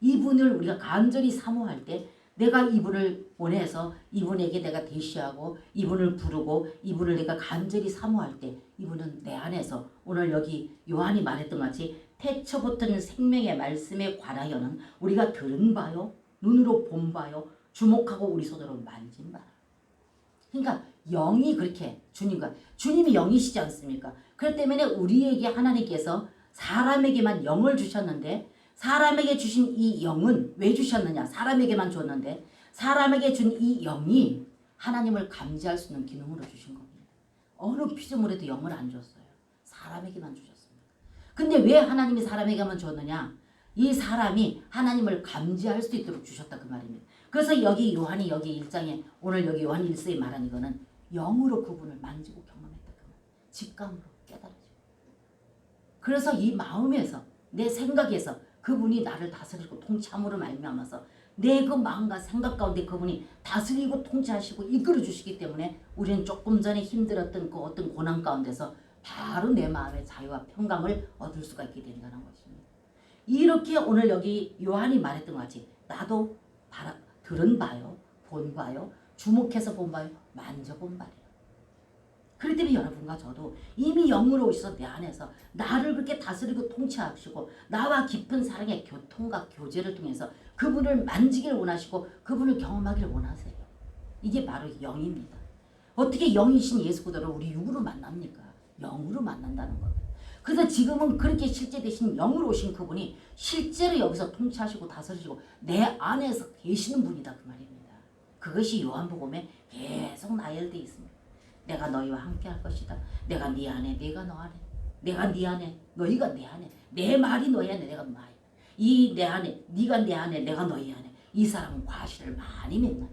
이분을 우리가 간절히 사모할 때 내가 이분을 원해서 이분에게 내가 대시하고 이분을 부르고 이분을 내가 간절히 사모할 때 이분은 내 안에서 오늘 여기 요한이 말했던 같이 태초부터는 생명의 말씀에 관하여는 우리가 들은 바요, 눈으로 본 바요, 주목하고 우리 손으로 만진 바라. 그러니까 영이 그렇게 주님이 영이시지 않습니까? 그렇기 때문에 우리에게 하나님께서 사람에게만 영을 주셨는데 사람에게 주신 이 영은 왜 주셨느냐? 사람에게만 줬는데 사람에게 준 이 영이 하나님을 감지할 수 있는 기능으로 주신 겁니다. 어느 피조물에도 영을 안 줬어요. 사람에게만 주셨습니다. 근데 왜 하나님이 사람에게만 줬느냐? 이 사람이 하나님을 감지할 수 있도록 주셨다 그 말입니다. 그래서 여기 요한이 여기 1장에 오늘 여기 요한 1서에 말한 이거는 영으로 그분을 만지고 경험했다 그 말. 직감으로 깨달아지고. 그래서 이 마음에서 내 생각에서 그분이 나를 다스리고 통치함으로 말미암아서 내 그 마음과 생각 가운데 그분이 다스리고 통치하시고 이끌어 주시기 때문에 우리는 조금 전에 힘들었던 그 어떤 고난 가운데서 바로 내 마음의 자유와 평강을 얻을 수가 있게 된다는 것입니다. 이렇게 오늘 여기 요한이 말했던 것 같이 나도 들은 바요, 본 바요, 주목해서 본 바요, 만져본 바래요. 그렇기 때문에 여러분과 저도 이미 영으로 오셔서 내 안에서 나를 그렇게 다스리고 통치하시고 나와 깊은 사랑의 교통과 교제를 통해서 그분을 만지기를 원하시고 그분을 경험하기를 원하세요. 이게 바로 영입니다. 어떻게 영이신 예수 그리스도를 우리 육으로 만납니까? 영으로 만난다는 겁니다. 그래서 지금은 그렇게 실제 되신 영으로 오신 그분이 실제로 여기서 통치하시고 다스리시고 내 안에서 계시는 분이다 그 말입니다. 그것이 요한복음에 계속 나열되어 있습니다. 내가 너희와 함께 할 것이다. 내가 네 안에, 네가 너 안에. 내가 네 안에, 너희가 내 안에. 내 말이 너희 안에, 내가 너 안에. 이 내 안에, 네가 내 안에, 내가 너희 안에. 이 사람은 과실을 많이 맺는.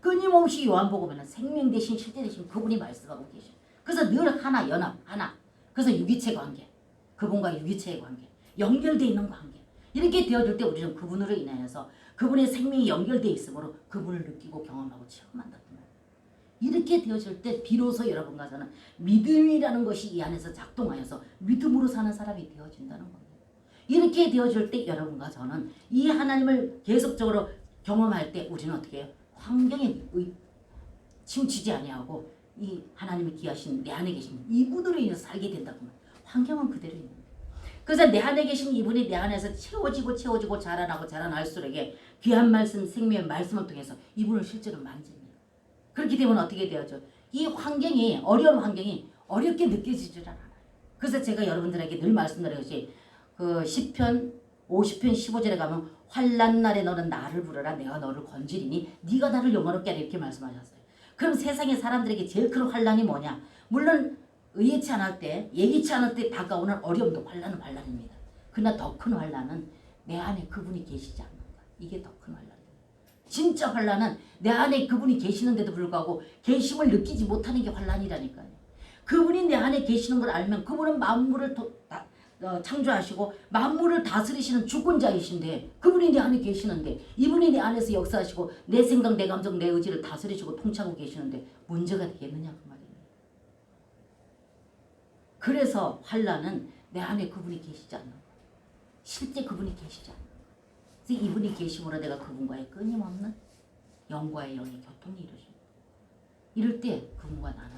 끊임없이 요한복음에는 생명 대신 실제 대신 그분이 말씀하고 계셔. 그래서 늘 하나, 연합, 하나. 그래서 유기체 관계. 그분과 유기체의 관계. 연결되어 있는 관계. 이렇게 되어질 때 우리는 그분으로 인하여서 그분의 생명이 연결되어 있으므로 그분을 느끼고 경험하고 체험한다. 이렇게 되어질 때 비로소 여러분과 저는 믿음이라는 것이 이 안에서 작동하여서 믿음으로 사는 사람이 되어진다는 겁니다. 이렇게 되어질 때 여러분과 저는 이 하나님을 계속적으로 경험할 때 우리는 어떻게 해요? 환경에 치우치지 아니하고 이 하나님이 귀하신 내 안에 계신 이분으로 인해서 살게 된다고 합니다. 환경은 그대로 있는 거예요. 그래서 내 안에 계신 이분이 내 안에서 채워지고 자라나고 자라날수록 귀한 말씀, 생명의 말씀을 통해서 이분을 실제로 만집니다. 그렇기 때문에 어떻게 되어져? 이 환경이 어려운 환경이 어렵게 느껴지질 않아요. 그래서 제가 여러분들에게 늘 말씀드렸듯이 그 시편 50편 15절에 가면 환난 날에 너는 나를 부르라 내가 너를 건지리니 네가 나를 영화롭게 하라 이렇게 말씀하셨어요. 그럼 세상의 사람들에게 제일 큰 환난이 뭐냐? 물론 예기치 않을 때 다가오는 어려움도 환난은 환난입니다. 그러나 더 큰 환난은 내 안에 그분이 계시지 않는다. 이게 더 큰 환난. 진짜 환난은 내 안에 그분이 계시는데도 불구하고 계심을 느끼지 못하는 게 환난이라니까요. 그분이 내 안에 계시는 걸 알면 그분은 만물을 창조하시고 만물을 다스리시는 주권자이신데 그분이 내 안에 계시는데 이분이 내 안에서 역사하시고 내 생각, 내 감정, 내 의지를 다스리시고 통치하고 계시는데 문제가 되겠느냐 그 말입니다. 그래서 환난은 내 안에 그분이 계시지 않는 거예요. 실제 그분이 계시지 않는 거예요. 그래서 이분이 계심으로 내가 그분과의 끊임없는 영과의 영의 교통이 이루어집니다. 이럴 때 그분과 나는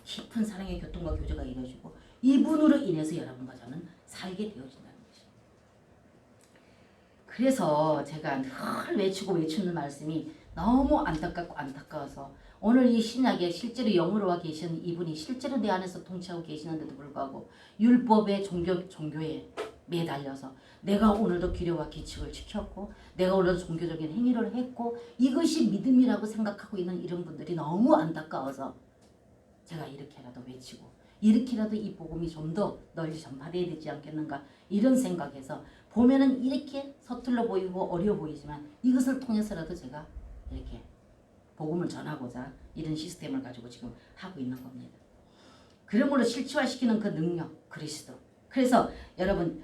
깊은 사랑의 교통과 교제가 이루어지고 이분으로 인해서 여러분과 저는 살게 되어진다는 것입니다. 그래서 제가 늘 외치는 말씀이 너무 안타깝고 안타까워서 오늘 이 신약에 실제로 영으로 와 계시는 이분이 실제로 내 안에서 통치하고 계시는데도 불구하고 율법의 종교에 매달려서 내가 오늘도 기료와 규칙을 지켰고 내가 오늘도 종교적인 행위를 했고 이것이 믿음이라고 생각하고 있는 이런 분들이 너무 안타까워서 제가 이렇게라도 외치고 이렇게라도 이 복음이 좀 더 널리 전파되어야 되지 않겠는가 이런 생각에서 보면은 이렇게 서툴러 보이고 어려워 보이지만 이것을 통해서라도 제가 이렇게 복음을 전하고자 이런 시스템을 가지고 지금 하고 있는 겁니다. 그러므로 실체화시키는 그 능력 그리스도. 그래서 여러분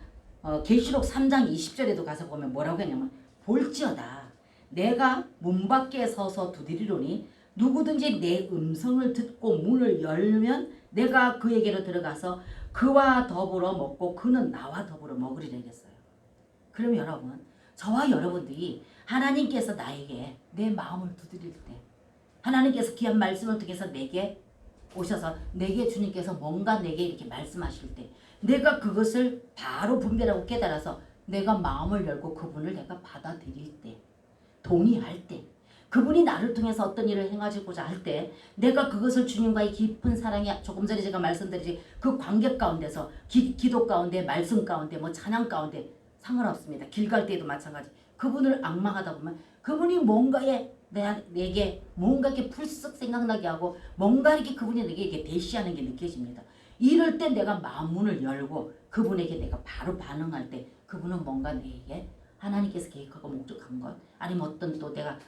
계시록 3장 20절에도 가서 보면 뭐라고 했냐면 볼지어다 내가 문 밖에 서서 두드리노니 누구든지 내 음성을 듣고 문을 열면 내가 그에게로 들어가서 그와 더불어 먹고 그는 나와 더불어 먹으리라 했어요. 그럼 여러분 저와 여러분들이 하나님께서 나에게 내 마음을 두드릴 때 하나님께서 귀한 말씀을 통해서 내게 오셔서 내게 주님께서 뭔가 내게 이렇게 말씀하실 때 내가 그것을 바로 분별하고 깨달아서 내가 마음을 열고 그분을 내가 받아들일 때 동의할 때 그분이 나를 통해서 어떤 일을 행하고자 할 때 내가 그것을 주님과의 깊은 사랑에 조금 전에 제가 말씀드리지 그 관계 가운데서 기도 가운데 말씀 가운데 뭐 찬양 가운데 상관없습니다. 길 갈 때도 마찬가지. 그분을 앙망하다 보면 그분이 뭔가에 내게 뭔가 이렇게 풀썩 생각나게 하고 뭔가 이렇게 그분이 내게 이렇게 대시하는 게 느껴집니다. 이럴 때 내가 마음문을 열고 그분에게 내가 바로 반응할 때 그분은 뭔가 내게 하나님께서 계획하고 목적한 것 아니면 어떤 또 내가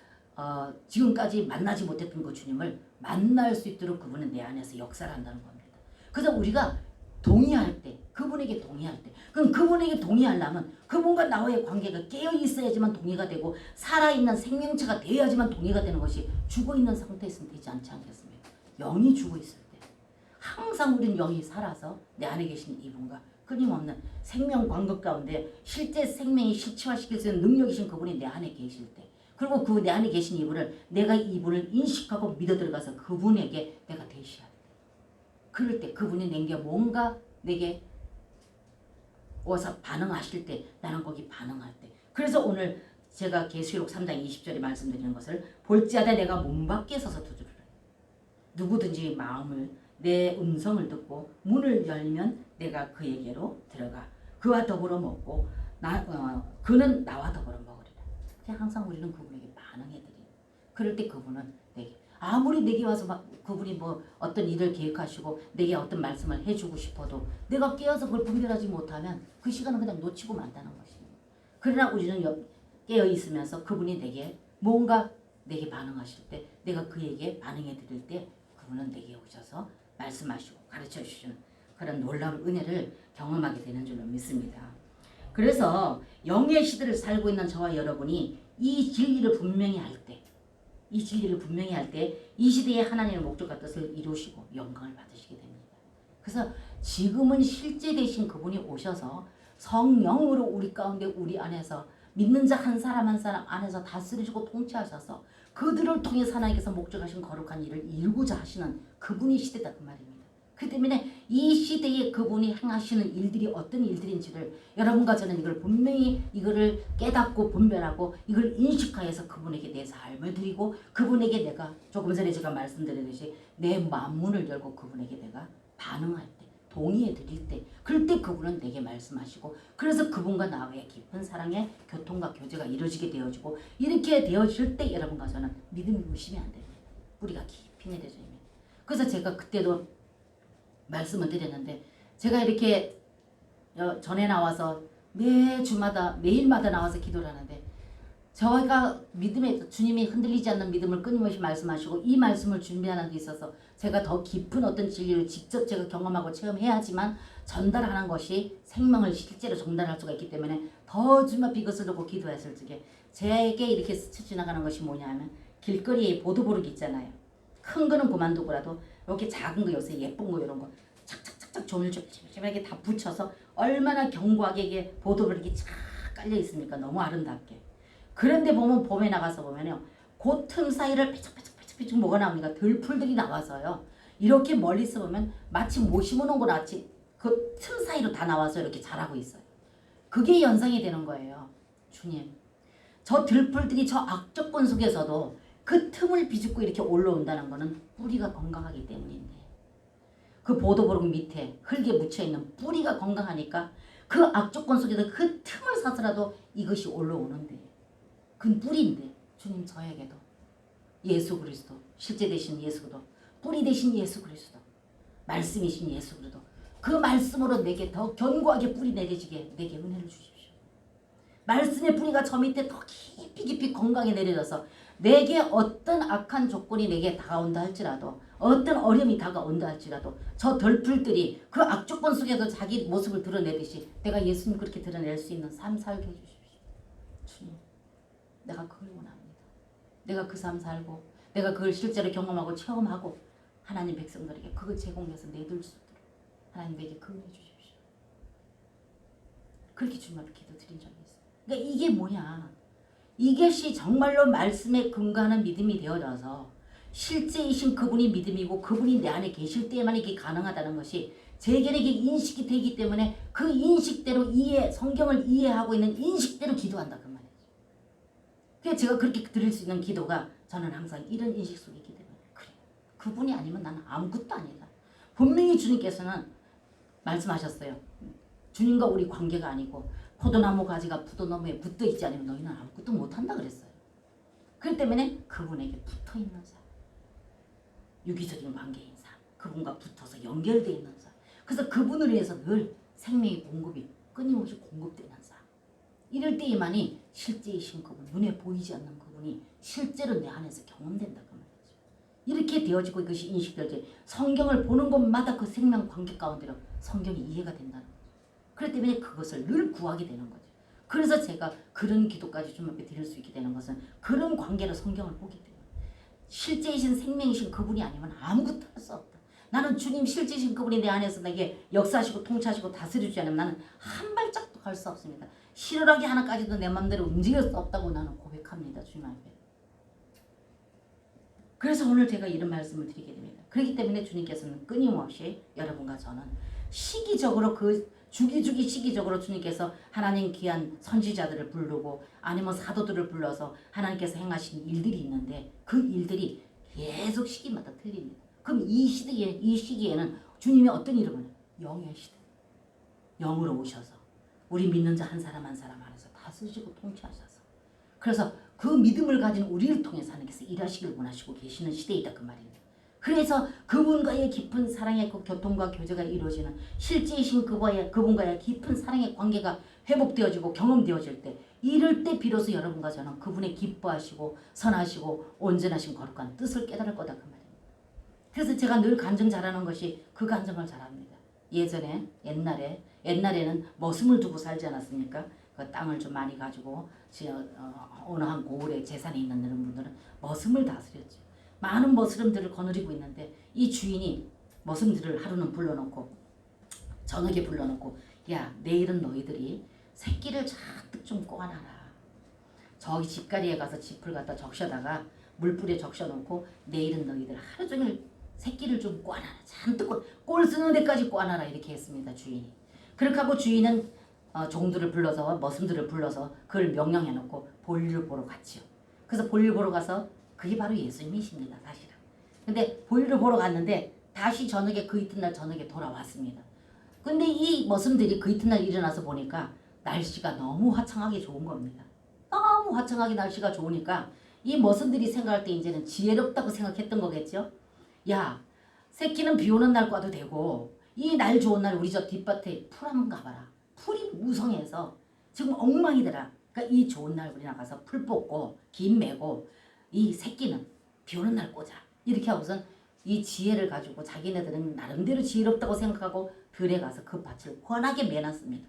지금까지 만나지 못했던 그 주님을 만날 수 있도록 그분은 내 안에서 역사를 한다는 겁니다. 그래서 우리가 동의할 때 그분에게 동의할 때 그럼 그분에게 동의하려면 그분과 나와의 관계가 깨어 있어야지만 동의가 되고 살아있는 생명체가 되어야지만 동의가 되는 것이 죽어있는 상태에서는 되지 않지 않겠습니까? 영이 죽어있을 때 항상 우린 영이 살아서 내 안에 계신 이분과 끊임없는 생명 관계 가운데 실제 생명이 실체화시킬 수 있는 능력이신 그분이 내 안에 계실 때 그리고 그 내 안에 계신 이분을 내가 이분을 인식하고 믿어 들어가서 그분에게 내가 대시할 때 그럴 때 그분이 내게 뭔가 내게 와서 반응하실 때 나는 거기 반응할 때 그래서 오늘 제가 계시록 3장 20절에 말씀드리는 것을 볼지어다 내가 문 밖에 서서 두드리라. 누구든지 마음을 내 음성을 듣고 문을 열면 내가 그에게로 들어가 그와 더불어 먹고 그는 나와 더불어 먹으리라. 항상 우리는 그분에게 반응해드려요. 그럴 때 그분은 내게 아무리 내게 와서 막 그분이 뭐 어떤 일을 계획하시고 내게 어떤 말씀을 해주고 싶어도 내가 깨어서 그걸 분별하지 못하면 그 시간은 그냥 놓치고 만다는 것입니다. 그러나 우리는 깨어 있으면서 그분이 내게 뭔가 내게 반응하실 때 내가 그에게 반응해 드릴 때 그분은 내게 오셔서 말씀하시고 가르쳐 주시는 그런 놀라운 은혜를 경험하게 되는 줄로 믿습니다. 그래서 영의 시대를 살고 있는 저와 여러분이 이 진리를 분명히 할 때 이 진리를 분명히 할 때 이 시대에 하나님의 목적과 뜻을 이루시고 영광을 받으시게 됩니다. 그래서 지금은 실제 되신 그분이 오셔서 성령으로 우리 가운데 우리 안에서 믿는 자 한 사람 한 사람 안에서 다스리시고 통치하셔서 그들을 통해 하나님께서 목적하신 거룩한 일을 이루고자 하시는 그분이 시대다 그 말입니다. 그 때문에 이 시대에 그분이 행하시는 일들이 어떤 일들인지를 여러분과 저는 이걸 분명히 이거를 깨닫고 분별하고 이걸 인식하여서 그분에게 내 삶을 드리고 그분에게 내가 조금 전에 제가 말씀드렸듯이 내 마음문을 열고 그분에게 내가 반응할 때 동의해 드릴 때 그럴 때 그분은 내게 말씀하시고 그래서 그분과 나와의 깊은 사랑의 교통과 교제가 이루어지게 되어지고 이렇게 되어질 때 여러분과 저는 믿음이 의심이 안 됩니다. 뿌리가 깊이 내려져 있습니다. 그래서 제가 그때도 말씀을 드렸는데 제가 이렇게 전에 나와서 매주마다 매일마다 나와서 기도를 하는데 저희가 믿음에 주님이 흔들리지 않는 믿음을 끊임없이 말씀하시고 이 말씀을 준비하는 데 있어서 제가 더 깊은 어떤 진리를 직접 제가 경험하고 체험해야지만 전달하는 것이 생명을 실제로 전달할 수가 있기 때문에 더 주님앞에 이것을 놓고 기도했을 적에 제게 이렇게 스쳐 지나가는 것이 뭐냐면 길거리에 보도보르기 있잖아요. 큰 거는 그만두고라도 이렇게 작은 거 요새 예쁜 거 이런 거 착착착착 조밀조밀하게 다 붙여서 얼마나 견고하게 이게 보도보르기 쫙 깔려 있습니까? 너무 아름답게. 그런데 보면 봄에 나가서 보면요. 그 틈 사이를 빼짝빼짝 지금 뭐가 나옵니까? 들풀들이 나와서요. 이렇게 멀리서 보면 마치 못 심어놓은 것 같이 그 틈 사이로 다 나와서 이렇게 자라고 있어요. 그게 연상이 되는 거예요. 주님, 저 들풀들이 저 악조건 속에서도 그 틈을 비집고 이렇게 올라온다는 것은 뿌리가 건강하기 때문인데, 그 보도보름 밑에 흙에 묻혀있는 뿌리가 건강하니까 그 악조건 속에서 그 틈을 사서라도 이것이 올라오는데, 그건 뿌리인데, 주님 저에게도 예수 그리스도, 실제 되신 예수 그리스도, 뿌리 되신 예수 그리스도, 말씀이신 예수 그리스도, 그 말씀으로 내게 더 견고하게 뿌리 내려지게 내게 은혜를 주십시오. 말씀의 뿌리가 저 밑에 더 깊이 건강에 내려져서 내게 어떤 악한 조건이 내게 다가온다 할지라도, 어떤 어려움이 다가온다 할지라도 저 덜풀들이 그 악조건 속에서 자기 모습을 드러내듯이 내가 예수님 그렇게 드러낼 수 있는 삶 살게 해주십시오. 주님, 내가 그걸 원합니다. 내가 그 삶 살고 내가 그걸 실제로 경험하고 체험하고 하나님 백성들에게 그걸 제공해서 내줄 수 있도록 하나님에게 그 은혜 주십시오. 그렇게 주님 앞에 기도드린 적이 있어요. 그러니까 이게 뭐냐, 이것이 정말로 말씀에 근거하는 믿음이 되어져서 실제이신 그분이 믿음이고 그분이 내 안에 계실 때에만 이게 가능하다는 것이 제게는 이게 인식이 되기 때문에 그 인식대로 성경을 이해하고 있는 인식대로 기도한다 그 말이죠. 그래서 제가 그렇게 드릴 수 있는 기도가 저는 항상 이런 인식 속에 있기 때문에 그래, 그분이 아니면 나는 아무것도 아니다. 분명히 주님께서는 말씀하셨어요. 주님과 우리 관계가 아니고 포도나무 가지가 포도나무에 붙어있지 않으면 너희는 아무것도 못한다 그랬어요. 그렇기 때문에 그분에게 붙어있는 삶, 유기적인 관계인 삶, 그분과 붙어서 연결되어 있는 삶, 그래서 그분을 위해서 늘 생명의 공급이 끊임없이 공급되는 삶, 이럴 때에만이 실제이신 그분, 눈에 보이지 않는 그분이 실제로 내 안에서 경험된다 그 말이죠. 이렇게 되어지고 이것이 인식되어지 성경을 보는 것마다 그 생명 관계 가운데로 성경이 이해가 된다는 거죠. 그렇기 때문에 그것을 늘 구하게 되는 거죠. 그래서 제가 그런 기도까지 주님 앞에 드릴 수 있게 되는 것은 그런 관계로 성경을 보기 때문에 실제이신 생명이신 그분이 아니면 아무것도 할 수 없다. 나는 주님 실제이신 그분이 내 안에서 내게 역사하시고 통치하시고 다스려주지 않으면 나는 한 발짝도 갈 수 없습니다. 실오라기 하나까지도 내 마음대로 움직일 수 없다고 나는 고백합니다. 주님 앞에. 그래서 오늘 제가 이런 말씀을 드리게 됩니다. 그렇기 때문에 주님께서는 끊임없이 여러분과 저는 시기적으로 주기 시기적으로 주님께서 하나님 귀한 선지자들을 부르고 아니면 사도들을 불러서 하나님께서 행하신 일들이 있는데 그 일들이 계속 시기마다 틀립니다. 그럼 이 시기에는 주님이 어떤 일을 하냐? 영의 시대. 영으로 오셔서 우리 믿는 자 한 사람 한 사람 안에서 다스리시고 통치하셔서 그래서 그 믿음을 가진 우리를 통해서 하나님께서 일하시길 원하시고 계시는 시대이다 그 말입니다. 그래서 그분과의 깊은 사랑의 그 교통과 교제가 이루어지는 실제이신 그분과의 깊은 사랑의 관계가 회복되어지고 경험되어질 때 이럴 때 비로소 여러분과 저는 그분의 기뻐하시고 선하시고 온전하신 거룩한 뜻을 깨달을 거다 그 말입니다. 그래서 제가 늘 간증 잘하는 것이 그 간증을 잘합니다. 옛날에는 머슴을 두고 살지 않았습니까? 그 땅을 좀 많이 가지고 어느 한 고을에 재산이 있는 분들은 머슴을 다스렸죠. 많은 머슴들을 거느리고 있는데 이 주인이 머슴들을 하루는 불러놓고 저녁에 불러놓고 야, 내일은 너희들이 새끼를 잔뜩 좀 꼬아놔라. 저기 집가리에 가서 짚을 갖다 적셔다가 물불에 적셔놓고 내일은 너희들 하루 종일 새끼를 좀 꼬아놔라. 잔뜩 꼴 쓰는 데까지 꼬아놔라 이렇게 했습니다. 주인이. 그렇게 하고 주인은 종들을 불러서 머슴들을 불러서 그걸 명령해놓고 볼일을 보러 갔지요. 그래서 볼일 보러 가서 그게 바로 예수님이십니다. 사실은. 근데 볼일을 보러 갔는데 다시 그 이튿날 저녁에 돌아왔습니다. 근데 이 머슴들이 그 이튿날 일어나서 보니까 날씨가 너무 화창하게 좋은 겁니다. 너무 화창하게 날씨가 좋으니까 이 머슴들이 생각할 때 이제는 지혜롭다고 생각했던 거겠죠. 야, 새끼는 비 오는 날 꽈도 되고 이 날 좋은 날 우리 저 뒷밭에 풀 한번 가봐라. 풀이 무성해서 지금 엉망이더라. 그러니까 이 좋은 날 우리 나가서 풀 뽑고 김 메고 이 새끼는 비 오는 날 꽂아. 이렇게 하고선 이 지혜를 가지고 자기네들은 나름대로 지혜롭다고 생각하고 들에 가서 그 밭을 환하게 매놨습니다.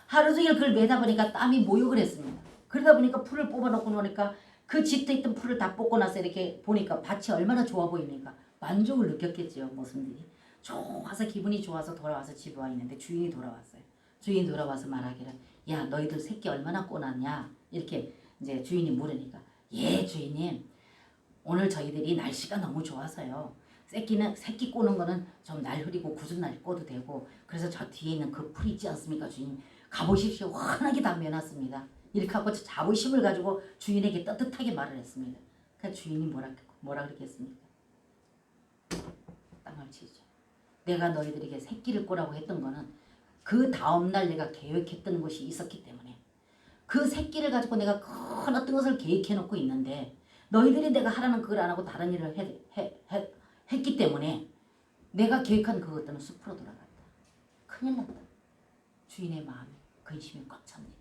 하루 종일 그걸 매다 보니까 땀이 모욕을 했습니다. 그러다 보니까 풀을 뽑아놓고 노니까 그 짙어 있던 풀을 다 뽑고 나서 이렇게 보니까 밭이 얼마나 좋아 보입니까? 만족을 느꼈겠죠. 모습들이. 좋아서 기분이 좋아서 돌아와서 집에 와 있는데 주인이 돌아왔어요. 주인이 돌아와서 말하기를 야, 너희들 새끼 얼마나 꼬놨냐? 이렇게 이제 주인이 물으니까 예, 주인님. 오늘 저희들이 날씨가 너무 좋아서요. 새끼 꼬는 거는 좀 날 흐리고 굳은 날 꼬도 되고, 그래서 저 뒤에 있는 그 풀 있지 않습니까, 주인? 가보십시오. 환하게 담겨놨습니다. 이렇게 하고 자부심을 가지고 주인에게 떳떳하게 말을 했습니다. 그 주인이 뭐라 그랬겠습니까? 땅을 치죠. 내가 너희들에게 새끼를 꼬라고 했던 거는 그 다음날 내가 계획했던 것이 있었기 때문에, 그 새끼를 가지고 내가 큰 어떤 것을 계획해 놓고 있는데 너희들이 내가 하라는 그걸 안 하고 다른 일을 했기 때문에 내가 계획한 그것들은 숲으로 돌아갔다. 큰일 났다. 주인의 마음이 근심이 꽉 찹니다.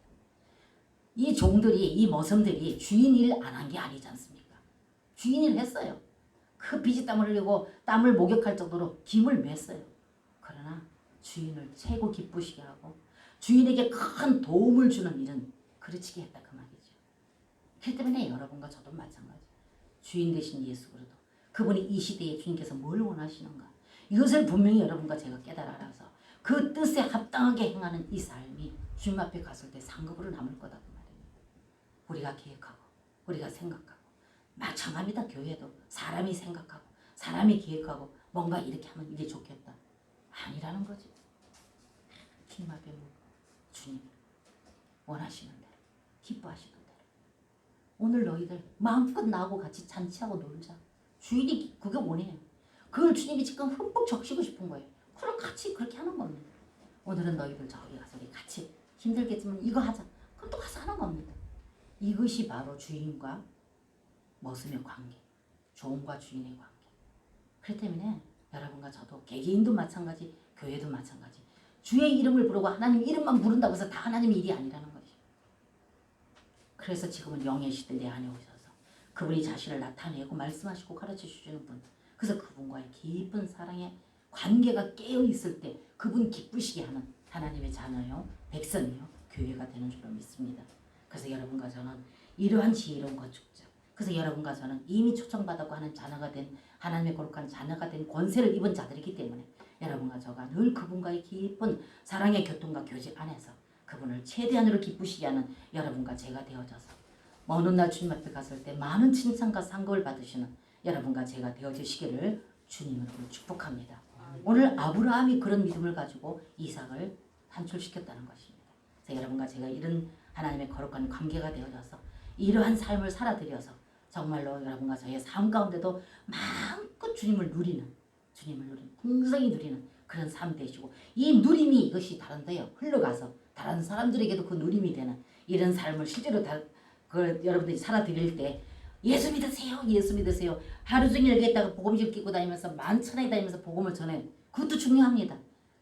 이 종들이, 이 머슴들이 주인 일 안 한 게 아니지 않습니까? 주인 일 했어요. 그 피지땀을 흘리고 땀을 목욕할 정도로 김을 맸어요. 그러나 주인을 최고 기쁘시게 하고 주인에게 큰 도움을 주는 일은 그르치게 했다 그 말이죠. 그렇기 때문에 여러분과 저도 마찬가지. 주인 되신 예수 그리스도, 그분이 이 시대에 주님께서 뭘 원하시는가, 이것을 분명히 여러분과 제가 깨달아 알아서 그 뜻에 합당하게 행하는 이 삶이 주님 앞에 갔을 때 상급으로 남을 거다 그 말이에요. 우리가 계획하고 우리가 생각하고, 마찬가지입니다. 교회도 사람이 생각하고 사람이 계획하고 뭔가 이렇게 하면 이게 좋겠다, 아니라는 거지. 주님 앞에 주님이 원하시는 대로, 기뻐하시는 대로 오늘 너희들 마음껏 나하고 같이 잔치하고 놀자. 주인이 그게 원해요. 그걸 주님이 지금 흠뻑 적시고 싶은 거예요. 그걸 같이 그렇게 하는 겁니다. 오늘은 너희들 저기 가서 우리 같이 힘들겠지만 이거 하자. 그럼 또 가서 하는 겁니다. 이것이 바로 주인과 머슴의 관계, 종과 주인의 관계. 그렇기 때문에 여러분과 저도 개개인도 마찬가지, 교회도 마찬가지. 주의 이름을 부르고 하나님 이름만 부른다고 해서 다 하나님 일이 아니라는 거죠. 그래서 지금은 영의 시대 내 안에 오셔서 그분이 자신을 나타내고 말씀하시고 가르쳐 주시는 분, 그래서 그분과의 깊은 사랑의 관계가 깨어 있을 때 그분 기쁘시게 하는 하나님의 자녀요, 백성이요, 교회가 되는 줄로 믿습니다. 그래서 여러분과 저는 이러한 지혜로운 건축자, 그래서 여러분과 저는 이미 초청받았고 하는 자녀가 된, 하나님의 거룩한 자녀가 된 권세를 입은 자들이기 때문에 여러분과 저가 늘 그분과의 깊은 사랑의 교통과 교제 안에서 그분을 최대한으로 기쁘시게 하는 여러분과 제가 되어져서 어느 날 주님 앞에 갔을 때 많은 칭찬과 상급을 받으시는 여러분과 제가 되어주시기를 주님으로 축복합니다. 오늘 아브라함이 그런 믿음을 가지고 이삭을 산출시켰다는 것입니다. 그래서 여러분과 제가 이런 하나님의 거룩한 관계가 되어져서 이러한 삶을 살아들여서 정말로 여러분과 저의 삶 가운데도 마음껏 주님을 누리는, 풍성히 누리는 그런 삶 되시고, 이 누림이 이것이 다른데요, 흘러가서 다른 사람들에게도 그 누림이 되는 이런 삶을 실제로 그걸 여러분들이 살아드릴 때 예수 믿으세요, 예수 믿으세요, 하루 종일 여기에다가 복음지를 끼고 다니면서 만천하에 다니면서 복음을 전해, 그것도 중요합니다.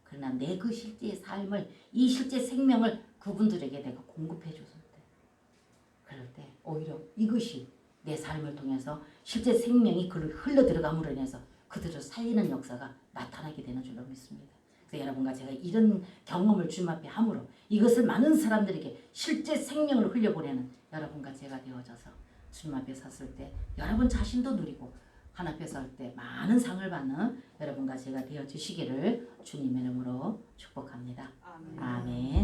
그러나 내 그 실제의 삶을, 이 실제 생명을 그분들에게 내가 공급해 줬을 때, 그럴 때 오히려 이것이 내 삶을 통해서 실제 생명이 그를 흘러 들어감으로 인해서 그들을 살리는 역사가 나타나게 되는 줄로 믿습니다. 그래서 여러분과 제가 이런 경험을 주님 앞에 함으로 이것을 많은 사람들에게 실제 생명을 흘려보내는 여러분과 제가 되어져서 주님 앞에 섰을 때 여러분 자신도 누리고 하나님 앞에 설 때 많은 상을 받는 여러분과 제가 되어주시기를 주님의 이름으로 축복합니다. 아멘. 아멘.